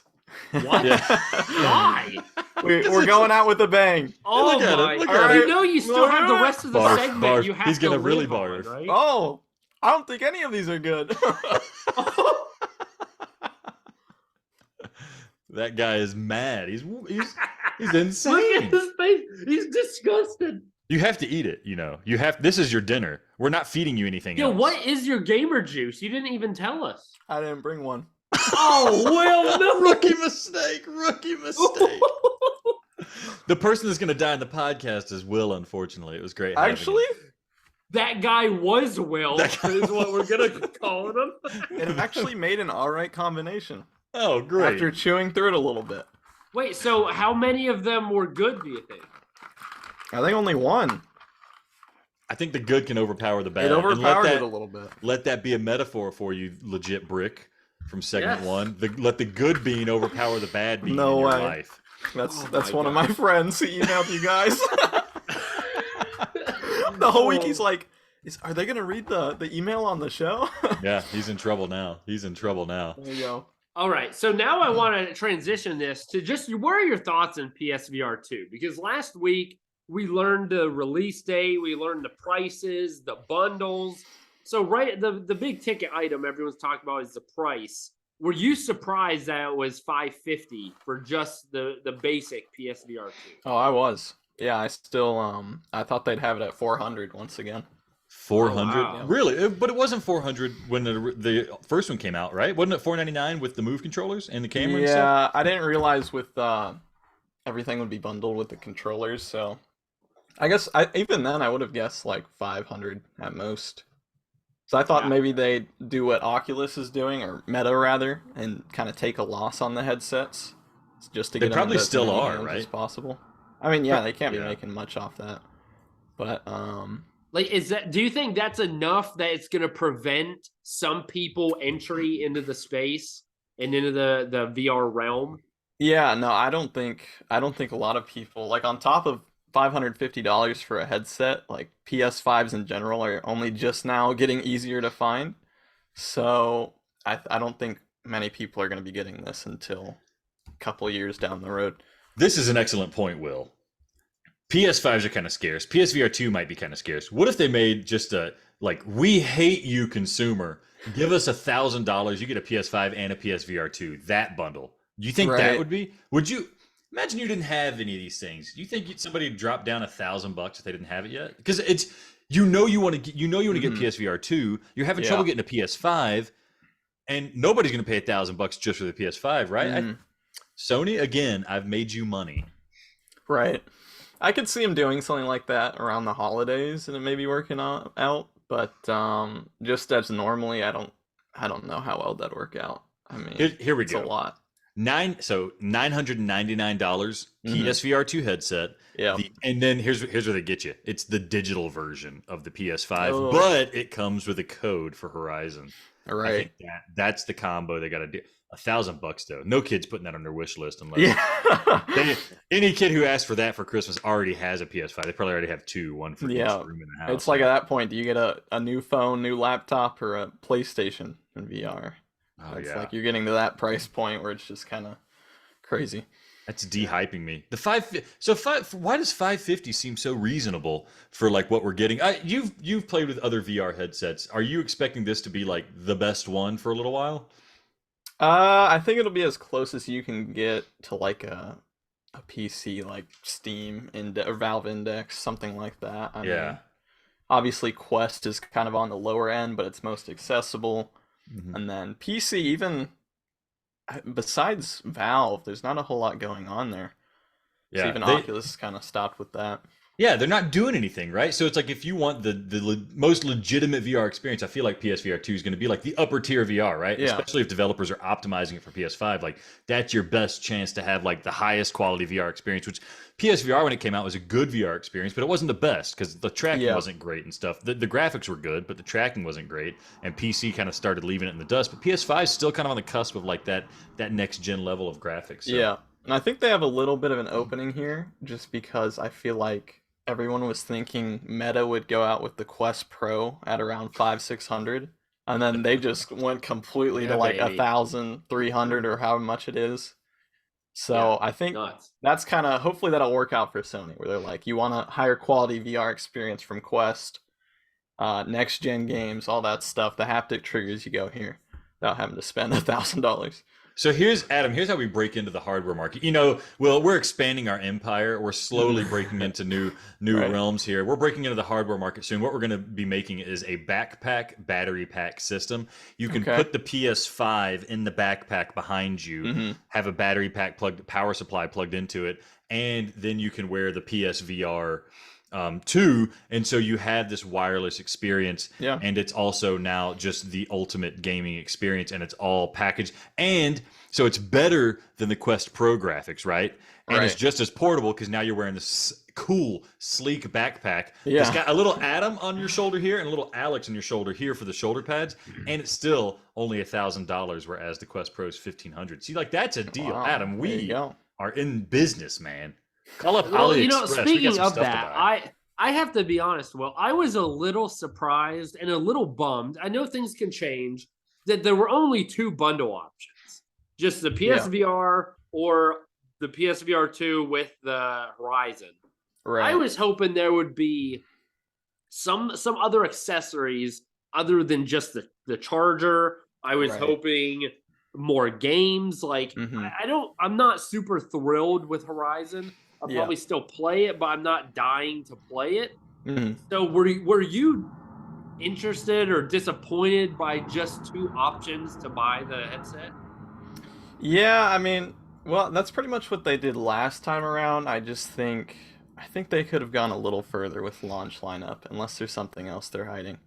Speaker 2: What?
Speaker 1: Yeah.
Speaker 2: Why?
Speaker 3: We're going out with a bang.
Speaker 2: Oh
Speaker 1: Look at it,
Speaker 2: my!
Speaker 1: look
Speaker 3: at
Speaker 2: You
Speaker 3: it.
Speaker 2: know you still have the
Speaker 3: Look at
Speaker 2: rest of the
Speaker 1: Barf,
Speaker 2: segment.
Speaker 1: barf.
Speaker 2: You have
Speaker 1: He's
Speaker 2: to
Speaker 1: gonna really
Speaker 2: live on,
Speaker 1: barf.
Speaker 2: right?
Speaker 3: Oh, I don't think any of these are good.
Speaker 1: That guy is mad. He's
Speaker 2: Look
Speaker 1: insane.
Speaker 2: at his face. He's disgusted.
Speaker 1: You have to eat it. You know. You have. This is your dinner. We're not feeding you anything
Speaker 2: Yo,
Speaker 1: else.
Speaker 2: what is your gamer juice? You didn't even tell us.
Speaker 3: I didn't bring one.
Speaker 2: Oh, well, no.
Speaker 1: Rookie mistake. Rookie mistake. The person that's going to die in the podcast is Will. Unfortunately, it was great. having
Speaker 3: Actually,
Speaker 1: him.
Speaker 2: That guy was Will,
Speaker 1: That guy
Speaker 2: is what we're going to call him.
Speaker 3: it actually made an alright combination
Speaker 1: Oh, great.
Speaker 3: after chewing through it a little bit.
Speaker 2: Wait, so how many of them were good, do you think?
Speaker 3: I think only one.
Speaker 1: I think the good can overpower the bad.
Speaker 3: It
Speaker 1: And
Speaker 3: overpowered it a little bit.
Speaker 1: let that be a metaphor for you, legit brick from segment
Speaker 2: Yes.
Speaker 1: one. Let the good bean overpower the bad bean
Speaker 3: No
Speaker 1: in your
Speaker 3: way.
Speaker 1: life.
Speaker 3: That's
Speaker 2: Oh my
Speaker 3: one of
Speaker 2: God.
Speaker 3: my friends who emailed you guys. The whole week he's like, are they gonna read the email on the show?
Speaker 1: Yeah, he's in trouble now. He's in trouble now.
Speaker 3: There you go.
Speaker 2: All right, so now I want to transition this to just what are your thoughts on PSVR 2? Because last week we learned the release date, we learned the prices, the bundles. So the big ticket item everyone's talking about is the price. Were you surprised that it was $550 for just the basic PSVR 2?
Speaker 3: Oh, I was. Yeah, I still I thought they'd have it at 400 once again.
Speaker 1: 400,
Speaker 2: Oh, wow.
Speaker 1: really? But it wasn't 400 when the first one came out, right? Wasn't it 499 with the Move controllers and the camera? And stuff?
Speaker 3: Yeah, I didn't realize with everything would be bundled with the controllers, so I guess even then I would have guessed like 500 at most. So I thought
Speaker 2: Yeah.
Speaker 3: maybe they'd do what Oculus is doing, or Meta rather, and kind of take a loss on the headsets, just to
Speaker 1: They
Speaker 3: get them
Speaker 1: probably
Speaker 3: into as
Speaker 1: still
Speaker 3: many
Speaker 1: are,
Speaker 3: hands as
Speaker 1: right?
Speaker 3: possible. I mean, yeah, they can't be
Speaker 1: Yeah.
Speaker 3: making much off that, but
Speaker 2: Like, do you think that's enough that it's going to prevent some people entry into the space and into the VR realm?
Speaker 3: yeah, no, I don't think a lot of people, like, on top of $550 for a headset, like PS5s in general are only just now getting easier to find. So I don't think many people are going to be getting this until a couple years down the road.
Speaker 1: This is an excellent point, Will. PS5s are kind of scarce. PSVR 2 might be kind of scarce. What if they made just we hate you, consumer. Give us $1,000. You get a PS5 and a PSVR 2. That bundle. Do you think that
Speaker 3: Right.
Speaker 1: would be? Would you imagine you didn't have any of these things? Do you think somebody would drop down $1,000 if they didn't have it yet? Because it's you want to get
Speaker 3: Mhm.
Speaker 1: PSVR 2. You're having
Speaker 3: Yeah.
Speaker 1: trouble getting a PS5, and nobody's going to pay $1,000 just for the PS5, right?
Speaker 3: Mhm.
Speaker 1: Sony, again, I've made you money.
Speaker 3: Right. I could see him doing something like that around the holidays and it may be working out, but just as normally, I don't know how well that'd work out. I mean,
Speaker 1: Here we
Speaker 3: it's
Speaker 1: go.
Speaker 3: a lot.
Speaker 1: $999
Speaker 3: Mhm.
Speaker 1: PSVR2 headset.
Speaker 3: Yeah.
Speaker 1: And then here's where they get you. It's the digital version of the PS5,
Speaker 3: Oh,
Speaker 1: but it comes with a code for Horizon.
Speaker 3: all
Speaker 1: I
Speaker 3: right.
Speaker 1: think that's the combo they got to do. $1,000 though. No kid's putting that on their wish list unless
Speaker 3: Yeah.
Speaker 1: they, any kid who asked for that for Christmas already has a PS5. They probably already have two, one for each
Speaker 3: Yeah.
Speaker 1: room in the
Speaker 3: It's
Speaker 1: house.
Speaker 3: like at that point, do you get a new phone, new laptop, or a PlayStation in VR?
Speaker 1: Oh
Speaker 3: It's
Speaker 1: yeah,
Speaker 3: like you're getting to that price point where it's just kind of crazy.
Speaker 1: that's de-hyping me. The five. So five. Why does 550 seem so reasonable for like what we're getting? You've played with other VR headsets. Are you expecting this to be like the best one for a little while?
Speaker 3: I think it'll be as close as you can get to like a PC, like Steam or Valve Index, something like that. I
Speaker 1: Yeah.
Speaker 3: mean, obviously Quest is kind of on the lower end, but it's most accessible.
Speaker 1: Mhm.
Speaker 3: And then PC, even besides Valve, there's not a whole lot going on there. So
Speaker 1: Yeah.
Speaker 3: even Oculus kind of stopped with that.
Speaker 1: Yeah, they're not doing anything, right? So it's like if you want the most legitimate VR experience, I feel like PSVR 2 is going to be like the upper tier VR, right?
Speaker 3: Yeah.
Speaker 1: Especially if developers are optimizing it for PS5, like that's your best chance to have like the highest quality VR experience, which PSVR when it came out was a good VR experience, but it wasn't the best because the tracking
Speaker 3: Yeah.
Speaker 1: wasn't great and stuff. The graphics were good, but the tracking wasn't great, and PC kind of started leaving it in the dust. But PS5 is still kind of on the cusp of like that next gen level of graphics. So.
Speaker 3: Yeah. And I think they have a little bit of an opening here just because I feel like everyone was thinking Meta would go out with the Quest Pro at around 500-600, and then they just went completely to
Speaker 2: Yeah,
Speaker 3: like
Speaker 2: baby.
Speaker 3: 1,300 or however much it is. So
Speaker 2: Yeah,
Speaker 3: I think
Speaker 2: nuts.
Speaker 3: that's kind of hopefully that'll work out for Sony, where they're like, you want a higher quality VR experience from Quest, next gen games, all that stuff. The haptic triggers, you go here without having to spend $1,000.
Speaker 1: So here's Adam. Here's how we break into the hardware market. You know, well, we're expanding our empire. We're slowly breaking into new
Speaker 3: Right.
Speaker 1: realms here. We're breaking into the hardware market soon. What we're going to be making is a backpack battery pack system. You can
Speaker 3: Okay.
Speaker 1: put the PS5 in the backpack behind you,
Speaker 3: Mm-hmm.
Speaker 1: have a battery pack power supply plugged into it, and then you can wear the PSVR 2, and so you have this wireless experience,
Speaker 3: Yeah.
Speaker 1: and it's also now just the ultimate gaming experience, and it's all packaged, and so it's better than the Quest Pro graphics, right? And it's
Speaker 3: Right.
Speaker 1: just as portable because now you're wearing this cool, sleek backpack.
Speaker 3: Yeah.
Speaker 1: It's got a little Adam on your shoulder here and a little Alex on your shoulder here for the shoulder pads, and it's still only $1,000, whereas the Quest Pro is $1,500. See, like that's a deal,
Speaker 3: Wow.
Speaker 1: Adam.
Speaker 3: There you
Speaker 1: We
Speaker 3: go.
Speaker 1: are in business, man. Call up
Speaker 2: Well,
Speaker 1: AliExpress. We got
Speaker 2: speaking
Speaker 1: some
Speaker 2: of
Speaker 1: stuff
Speaker 2: that,
Speaker 1: to buy.
Speaker 2: I have to be honest. Well, I was a little surprised and a little bummed. I know things can change. That there were only two bundle options, just the
Speaker 3: Yeah.
Speaker 2: PSVR or the PSVR 2 with the Horizon.
Speaker 3: Right.
Speaker 2: I was hoping there would be some other accessories other than just the charger. I was
Speaker 3: Right.
Speaker 2: hoping more games. Like
Speaker 3: Mhm.
Speaker 2: I'm not super thrilled with Horizon. I'll
Speaker 3: Yeah.
Speaker 2: probably still play it, but I'm not dying to play it.
Speaker 3: Mhm.
Speaker 2: So were you interested or disappointed by just two options to buy the headset?
Speaker 3: Yeah, I mean, well, that's pretty much what they did last time around. I think they could have gone a little further with launch lineup, unless there's something else they're hiding.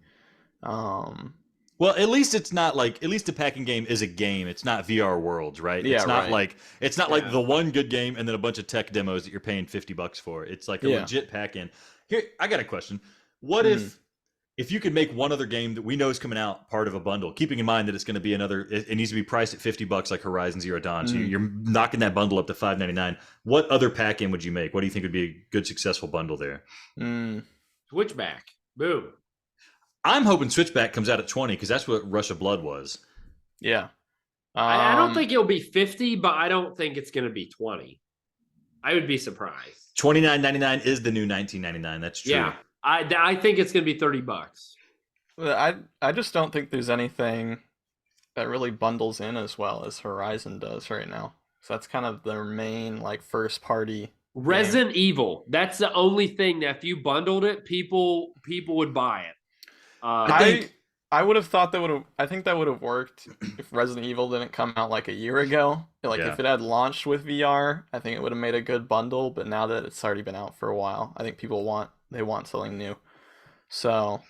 Speaker 3: Um,
Speaker 1: Well, at least it's not like at least the packing game is a game. It's not VR Worlds, right?
Speaker 3: Yeah,
Speaker 1: It's not
Speaker 3: right.
Speaker 1: like
Speaker 2: Yeah.
Speaker 1: the one good game and then a bunch of tech demos that you're paying $50 for. It's like a
Speaker 3: Yeah.
Speaker 1: legit pack in. Here, I got a question. What
Speaker 3: Mhm.
Speaker 1: if you could make one other game that we know is coming out part of a bundle, keeping in mind that it's going to be it needs to be priced at $50 like Horizon Zero Dawn. So
Speaker 3: Mhm.
Speaker 1: you're knocking that bundle up to $5.99. What other pack in would you make? What do you think would be a good successful bundle there?
Speaker 3: Mm,
Speaker 2: Switchback. Boom.
Speaker 1: I'm hoping Switchback comes out at 20 because that's what Rush of Blood was.
Speaker 3: yeah.
Speaker 2: I don't
Speaker 3: Um,
Speaker 2: think it'll be 50, but I don't think it's going to be 20. I would be surprised.
Speaker 1: $29.99 is the new $19.99. That's true.
Speaker 2: Yeah. I think it's going to be $30.
Speaker 3: I just don't think there's anything that really bundles in as well as Horizon does right now. So that's kind of their main like first party.
Speaker 2: Resident Evil. That's the only thing that if you bundled it, people would buy it.
Speaker 1: I think-
Speaker 3: I would have thought I think that would have worked if Resident Evil didn't come out like a year ago. Like
Speaker 1: Yeah.
Speaker 3: if it had launched with VR, I think it would have made a good bundle, but now that it's already been out for a while, I think they want something new. So,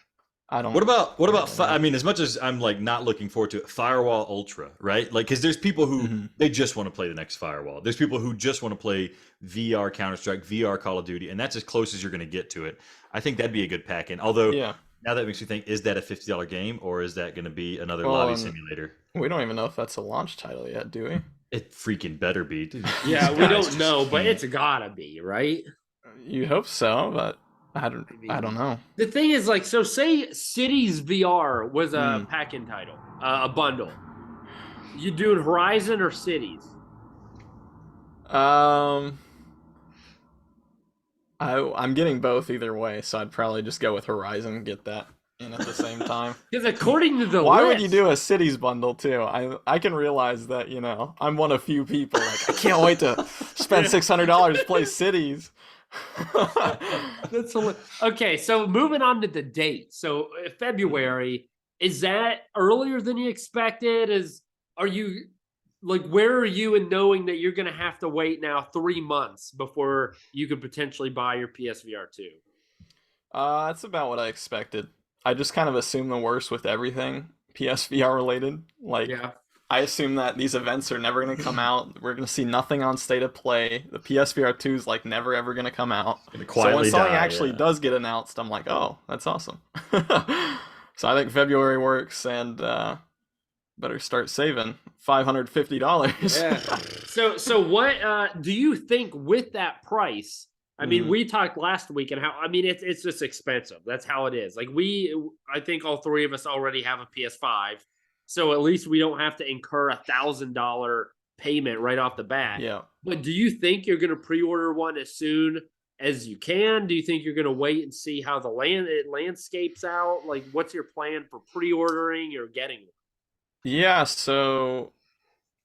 Speaker 3: I don't.
Speaker 1: What about
Speaker 3: really know.
Speaker 1: I mean, as much as I'm like not looking forward to it, Firewall Ultra, right? Like, because there's people who
Speaker 3: Mhm.
Speaker 1: they just want to play the next Firewall. There's people who just want to play VR Counter Strike, VR Call of Duty, and that's as close as you're going to get to it. I think that'd be a good pack in. Although
Speaker 3: Yeah.
Speaker 1: now that makes me think: is that a $50 game, or is that going to be another
Speaker 3: Well,
Speaker 1: lobby
Speaker 3: and
Speaker 1: simulator?
Speaker 3: we don't even know if that's a launch title yet, do we?
Speaker 1: It freaking better be. Dude, these
Speaker 2: Yeah, we
Speaker 1: guys
Speaker 2: don't
Speaker 1: just
Speaker 2: know, but
Speaker 1: can't.
Speaker 2: it's gotta be, right?
Speaker 3: You hope so, but I don't.
Speaker 2: I
Speaker 3: I don't
Speaker 2: mean,
Speaker 3: know.
Speaker 2: the thing is, like, so say Cities VR was a
Speaker 3: Mm.
Speaker 2: pack-in title, a bundle. You doing Horizon or Cities?
Speaker 3: Um, I'm getting both either way, so I'd probably just go with Horizon and get that in at the same time.
Speaker 2: Because according to the
Speaker 3: Why
Speaker 2: list,
Speaker 3: would you do a cities bundle too? I can realize that, I'm one of few people like I can't wait to spend $600 to play cities.
Speaker 2: That's okay. So moving on to the date. So February, is that earlier than you expected? Are you like where are you in knowing that you're going to have to wait now 3 months before you could potentially buy your PSVR 2?
Speaker 3: That's about what I expected. I just kind of assume the worst with everything PSVR related. Like
Speaker 2: Yeah.
Speaker 3: I assume that these events are never going to come out. We're going to see nothing on State of Play. The PSVR 2 is like never ever going to come out.
Speaker 1: Gonna
Speaker 3: So when
Speaker 1: quietly
Speaker 3: something
Speaker 1: die.
Speaker 3: actually
Speaker 1: Yeah.
Speaker 3: does get announced, I'm like, oh, that's awesome. So I think February works, and better start saving $550.
Speaker 2: Yeah. So what do you think with that price? I mean,
Speaker 3: Mhm.
Speaker 2: we talked last week and how I mean it's just expensive. That's how it is. Like I think all three of us already have a PS5. So at least we don't have to incur $1,000 payment right off the bat.
Speaker 3: Yeah.
Speaker 2: But do you think you're gonna pre-order one as soon as you can? Do you think you're gonna wait and see how the landscapes out? Like what's your plan for pre-ordering or getting one?
Speaker 3: Yeah, so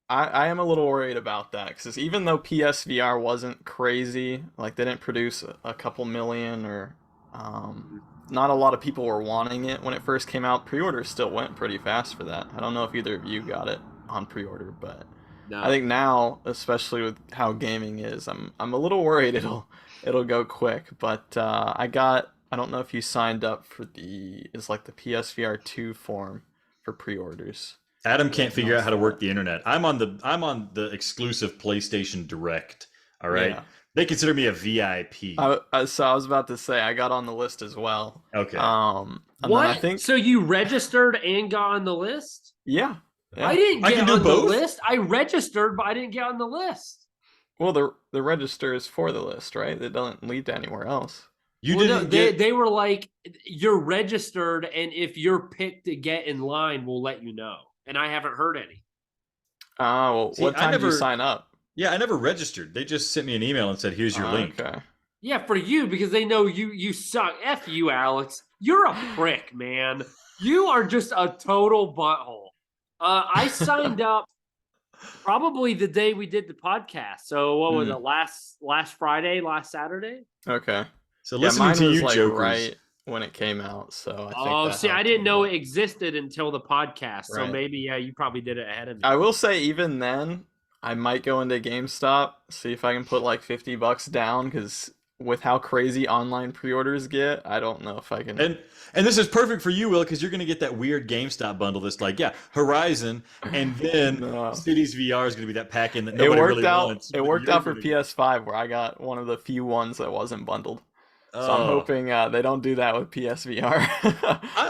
Speaker 3: I am a little worried about that because even though PSVR wasn't crazy, like they didn't produce a couple million or not a lot of people were wanting it when it first came out. Pre-orders still went pretty fast for that. I don't know if either of you got it on pre-order, but I
Speaker 2: No.
Speaker 3: think now, especially with how gaming is, I'm a little worried it'll go quick. But I don't know if you signed up for it's like the PSVR2 form for pre-orders.
Speaker 1: Adam
Speaker 3: I don't know
Speaker 1: can't
Speaker 3: if you
Speaker 1: figure out
Speaker 3: noticed
Speaker 1: how to work
Speaker 3: that.
Speaker 1: the internet. I'm on the exclusive PlayStation Direct. All right.
Speaker 3: Yeah.
Speaker 1: They consider me a VIP.
Speaker 3: So I was about to say I got on the list as well.
Speaker 1: Okay.
Speaker 3: And then I
Speaker 2: What?
Speaker 3: think
Speaker 2: So you registered and got on the list?
Speaker 3: yeah,
Speaker 2: I
Speaker 3: yeah.
Speaker 2: didn't
Speaker 1: I can
Speaker 2: get
Speaker 1: do
Speaker 2: on the
Speaker 1: both?
Speaker 2: list. I registered, but I didn't get on the list.
Speaker 3: Well, the register is for the list, right? It doesn't lead to anywhere else.
Speaker 1: You
Speaker 2: Well, no,
Speaker 1: didn't get
Speaker 2: they were like, you're registered, and if you're picked to get in line, we'll let you know. And I haven't heard any.
Speaker 3: Well,
Speaker 1: See,
Speaker 3: what time did you sign up?
Speaker 1: I never registered. They just sent me an email and said, "Here's your link."
Speaker 3: Okay.
Speaker 2: Yeah, for you because they know you suck. F you, Alex. You're a prick, man. You are just a total butthole. I signed up probably the day we did the podcast. So what was it? Last Friday, last Saturday?
Speaker 3: Okay.
Speaker 1: So
Speaker 3: Yeah,
Speaker 1: listening
Speaker 3: mine
Speaker 1: to
Speaker 3: was
Speaker 1: you
Speaker 3: like
Speaker 1: jokers.
Speaker 3: right when it came out, so I think
Speaker 2: Oh,
Speaker 3: that
Speaker 2: see, I
Speaker 3: helped a
Speaker 2: didn't know
Speaker 3: little
Speaker 2: it
Speaker 3: bit.
Speaker 2: existed until the podcast. So
Speaker 3: Right.
Speaker 2: maybe you probably did it ahead of me.
Speaker 3: I will say even then, I might go into GameStop, see if I can put like $50 down, because with how crazy online pre-orders get, I don't know if I can.
Speaker 1: And this is perfect for you, Will, because you're going to get that weird GameStop bundle that's like, yeah, Horizon, and then
Speaker 3: No.
Speaker 1: Cities VR is going to be that pack in that
Speaker 3: It
Speaker 1: nobody
Speaker 3: worked
Speaker 1: really
Speaker 3: out.
Speaker 1: wants.
Speaker 3: It
Speaker 1: but
Speaker 3: worked
Speaker 1: you're
Speaker 3: out for
Speaker 1: gonna get.
Speaker 3: PS5 where I got one of the few ones that wasn't bundled. So I'm
Speaker 1: Oh.
Speaker 3: hoping they don't do that with PSVR.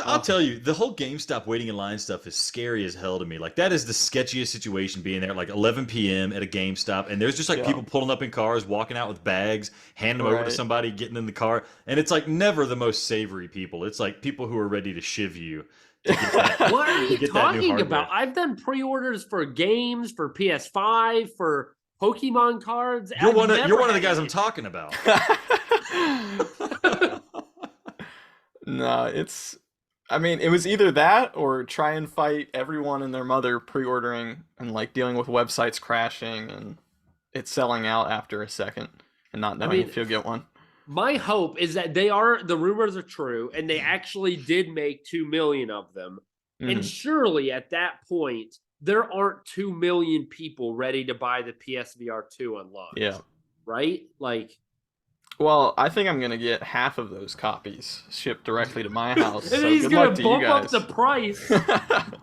Speaker 1: I'll tell you, the whole GameStop waiting in line stuff is scary as hell to me. Like, that is the sketchiest situation being there at like 11 p.m. at a GameStop, and there's just like
Speaker 3: Yeah.
Speaker 1: people pulling up in cars, walking out with bags, handing them over to
Speaker 3: Right.
Speaker 1: somebody, getting in the car, and it's like never the most savory people. It's like people who are ready to shiv you to get that,
Speaker 2: What are
Speaker 1: to
Speaker 2: you
Speaker 1: get that new
Speaker 2: talking
Speaker 1: hardware.
Speaker 2: about? I've done pre-orders for games, for PS5, for Pokemon cards.
Speaker 1: You're
Speaker 2: I've
Speaker 1: one of
Speaker 2: never
Speaker 1: the
Speaker 2: had
Speaker 1: guys I'm
Speaker 2: any-
Speaker 1: talking about.
Speaker 3: No, I mean, it was either that or try and fight everyone and their mother pre-ordering and like dealing with websites crashing and it selling out after a second and not knowing
Speaker 2: mean,
Speaker 3: if you'll get one.
Speaker 2: My hope is that the rumors are true and they actually did make 2 million of them. And
Speaker 3: Mhm.
Speaker 2: surely at that point, there aren't 2 million people ready to buy the PSVR 2 on launch.
Speaker 3: Yeah.
Speaker 2: Right? Like,
Speaker 3: Well, I think I'm gonna get half of those copies shipped directly to my house.
Speaker 2: And
Speaker 3: So
Speaker 2: he's
Speaker 3: good
Speaker 2: gonna
Speaker 3: luck to you
Speaker 2: bump up
Speaker 3: guys.
Speaker 2: the price.
Speaker 3: Yep,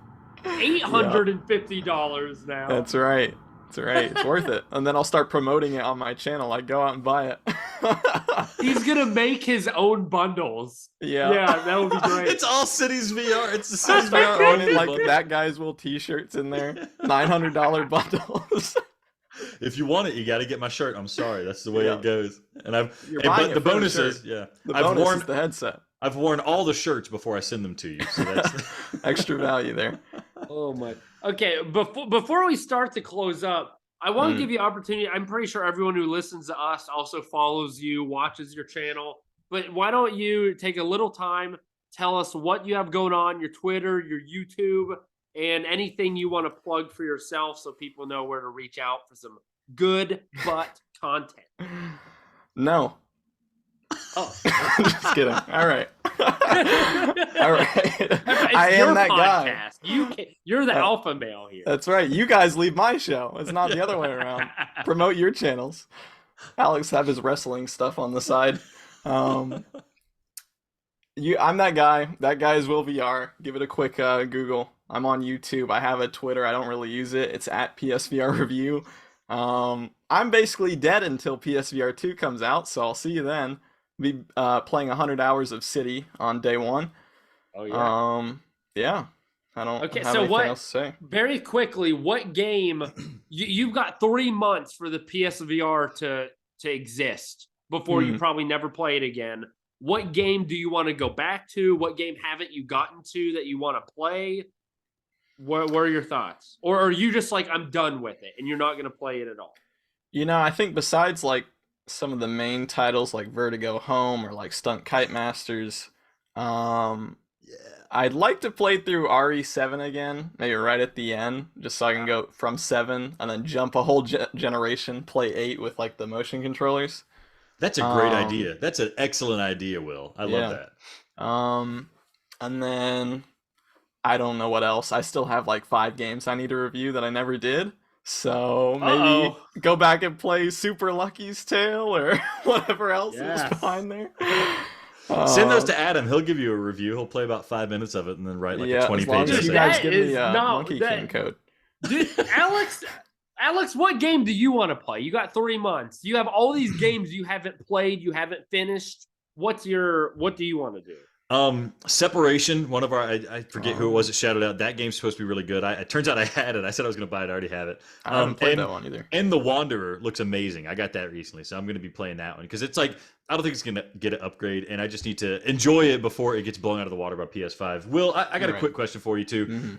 Speaker 2: $850 now.
Speaker 3: that's right. That's right. It's worth it. And then I'll start promoting it on my channel. Like, go out and buy it.
Speaker 2: He's gonna make his own bundles.
Speaker 3: Yeah.
Speaker 2: Yeah, that would be great.
Speaker 1: It's all Cities VR. It's the
Speaker 3: I'll
Speaker 1: Cities
Speaker 3: start
Speaker 1: VR
Speaker 3: throwing
Speaker 1: only
Speaker 3: in like
Speaker 1: bundle.
Speaker 3: That Guy's Will t-shirts in there. $900 bundles.
Speaker 1: If you want it, you got to get my shirt. I'm sorry, that's the way
Speaker 3: Yeah.
Speaker 1: it goes. And
Speaker 3: You're buying
Speaker 1: but
Speaker 3: it
Speaker 1: the
Speaker 3: for the
Speaker 1: bonus
Speaker 3: shirt.
Speaker 1: is, yeah,
Speaker 3: The
Speaker 1: I've
Speaker 3: bonus
Speaker 1: worn
Speaker 3: is the headset.
Speaker 1: I've worn all the shirts before I send them to you. So that's
Speaker 3: Extra value there.
Speaker 2: Oh my. Okay, before we start to close up, I want to give you opportunity. I'm pretty sure everyone who listens to us also follows you, watches your channel. But why don't you take a little time, tell us what you have going on, your Twitter, your YouTube, and anything you want to plug for yourself so people know where to reach out for some good butt content.
Speaker 3: No.
Speaker 2: Oh.
Speaker 3: Just kidding. All right. All right.
Speaker 2: It's
Speaker 3: I
Speaker 2: your
Speaker 3: am that guy.
Speaker 2: podcast. You're the alpha male here.
Speaker 3: That's right. You guys leave my show. It's not the other way around. Promote your channels. Alex have his wrestling stuff on the side. I'm that guy. That guy is Will VR. Give it a quick Google. I'm on YouTube. I have a Twitter. I don't really use it. It's at PSVR Review. I'm basically dead until PSVR2 comes out, so I'll see you then. Be playing 100 hours of City on day one.
Speaker 2: Oh yeah.
Speaker 3: Yeah. I don't
Speaker 2: Okay,
Speaker 3: have
Speaker 2: so
Speaker 3: anything
Speaker 2: what?
Speaker 3: else to say.
Speaker 2: Very quickly, what game? You've got 3 months for the PSVR to exist before you probably never play it again. What game do you want to go back to? What game haven't you gotten to that you want to play? What are your thoughts? Or are you just like, I'm done with it and you're not going to play it at all?
Speaker 3: You know, I think besides like some of the main titles like Vertigo Home or like Stunt Kite Masters, I'd like to play through RE7 again, maybe right at the end, just so I can go from 7 and then jump a whole generation, play 8 with like the motion controllers.
Speaker 1: That's a great idea. That's an excellent idea, Will. I love that.
Speaker 3: And then I don't know what else. I still have like 5 games I need to review that I never did. So maybe go back and play Super Lucky's Tale or whatever else is behind there.
Speaker 1: Send those to Adam. He'll give you a review. He'll play about 5 minutes of it and then write like a 20
Speaker 3: as long
Speaker 1: page
Speaker 3: as you
Speaker 1: essay.
Speaker 3: guys give me a Monkey King code.
Speaker 2: Dude, Alex, what game do you want to play? You got 3 months. You have all these games you haven't played, you haven't finished. What do you want to do?
Speaker 1: Separation, one of our, I forget who it was that shouted out. That game's supposed to be really good. It turns out I had it. I said I was going to buy it. I already have it.
Speaker 3: I haven't played that one either.
Speaker 1: And The Wanderer looks amazing. I got that recently, so I'm going to be playing that one because it's like, I don't think it's going to get an upgrade, and I just need to enjoy it before it gets blown out of the water by PS5. Will, I got a quick question for you too.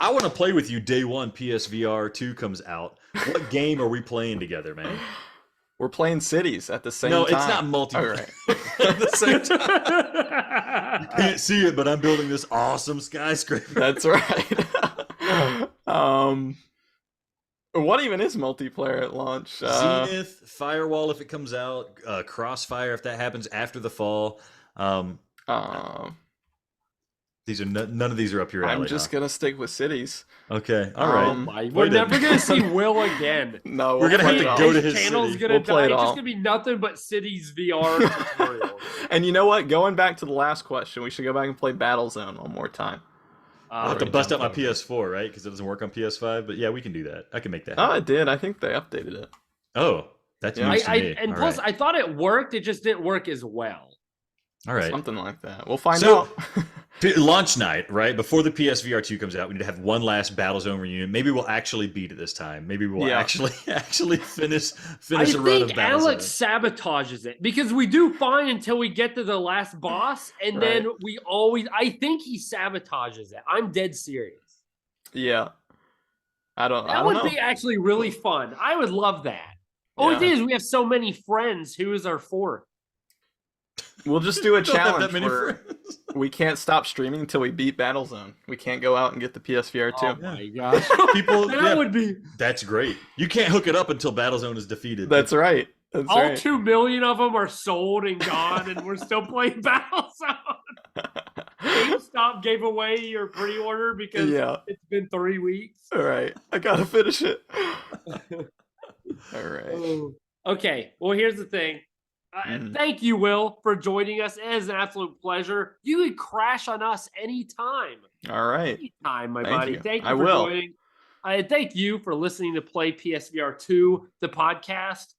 Speaker 1: I want to play with you day one. PSVR 2 comes out. What game are we playing together, man?
Speaker 3: We're playing Cities at the same time.
Speaker 1: No, it's not multiplayer. At the same time. You can't see it, but I'm building this awesome skyscraper.
Speaker 3: That's right. What even is multiplayer at launch?
Speaker 1: Zenith, Firewall if it comes out, Crossfire if that happens after the fall. These are none of these are up your alley.
Speaker 3: I'm just gonna stick with Cities.
Speaker 1: Okay, all right.
Speaker 2: We're never gonna see Will again.
Speaker 3: No,
Speaker 1: we're gonna have to go to his
Speaker 2: channel's
Speaker 1: city.
Speaker 2: Gonna
Speaker 3: We'll play
Speaker 2: die.
Speaker 3: it
Speaker 2: It's
Speaker 3: all.
Speaker 2: just gonna be nothing but Cities VR tutorials.
Speaker 3: And you know what? Going back to the last question, we should go back and play Battlezone one more time.
Speaker 1: I'll have to bust out my PS4, right? Because it doesn't work on PS5. But yeah, we can do that. I can make that
Speaker 3: Oh,
Speaker 1: happen.
Speaker 3: it did. I think they updated it.
Speaker 1: Oh, that's news to me.
Speaker 2: And
Speaker 1: All
Speaker 2: plus,
Speaker 1: right.
Speaker 2: I thought it worked. It just didn't work as well.
Speaker 1: All right.
Speaker 3: Something like that. We'll find
Speaker 1: So,
Speaker 3: out.
Speaker 1: launch night, right? Before the PSVR 2 comes out, we need to have one last Battlezone reunion. Maybe we'll actually beat it this time. Maybe we'll actually finish
Speaker 2: I
Speaker 1: a run of
Speaker 2: think
Speaker 1: Battlezone.
Speaker 2: Alex sabotages it because we do fine until we get to the last boss, and then I think he sabotages it. I'm dead serious.
Speaker 3: Yeah. I don't
Speaker 2: That
Speaker 3: know.
Speaker 2: would be actually really fun. I would love that. Only
Speaker 3: Yeah.
Speaker 2: thing is, we have so many friends. Who is our fourth?
Speaker 3: We'll just do a
Speaker 1: Don't have
Speaker 3: challenge
Speaker 1: that many
Speaker 3: where
Speaker 1: friends.
Speaker 3: we can't stop streaming until we beat Battlezone. We can't go out and get the PSVR 2.
Speaker 2: Oh my gosh.
Speaker 1: People,
Speaker 2: That would be
Speaker 1: that's great. You can't hook it up until Battlezone is defeated.
Speaker 3: That's right. That's
Speaker 2: all
Speaker 3: right.
Speaker 2: 2 million of them are sold and gone, and we're still playing Battlezone. GameStop gave away your pre-order because it's been 3 weeks.
Speaker 3: All right. I gotta finish it. All right.
Speaker 2: Okay. Well, here's the thing. Thank you, Will, for joining us. It is an absolute pleasure. You can crash on us anytime.
Speaker 3: All right.
Speaker 2: Anytime, my
Speaker 3: Thank
Speaker 2: buddy.
Speaker 3: you.
Speaker 2: Thank
Speaker 3: I
Speaker 2: you for
Speaker 3: will.
Speaker 2: joining. Thank you for listening to Play PSVR2, the podcast.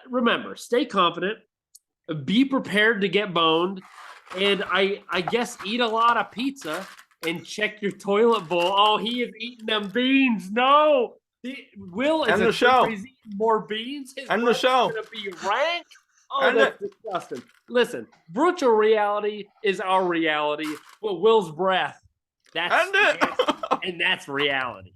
Speaker 2: Remember, stay confident, be prepared to get boned, and I guess eat a lot of pizza and check your toilet bowl. Oh, he is eating them beans. No. Will is
Speaker 3: End
Speaker 2: a
Speaker 3: the show.
Speaker 2: He's eating more beans. His
Speaker 3: End the
Speaker 2: breath's
Speaker 3: show.
Speaker 2: gonna be rank. Oh,
Speaker 3: End
Speaker 2: that's disgusting. Listen, virtual reality is our reality, but Will's breath, that's
Speaker 3: End it.
Speaker 2: and that's reality.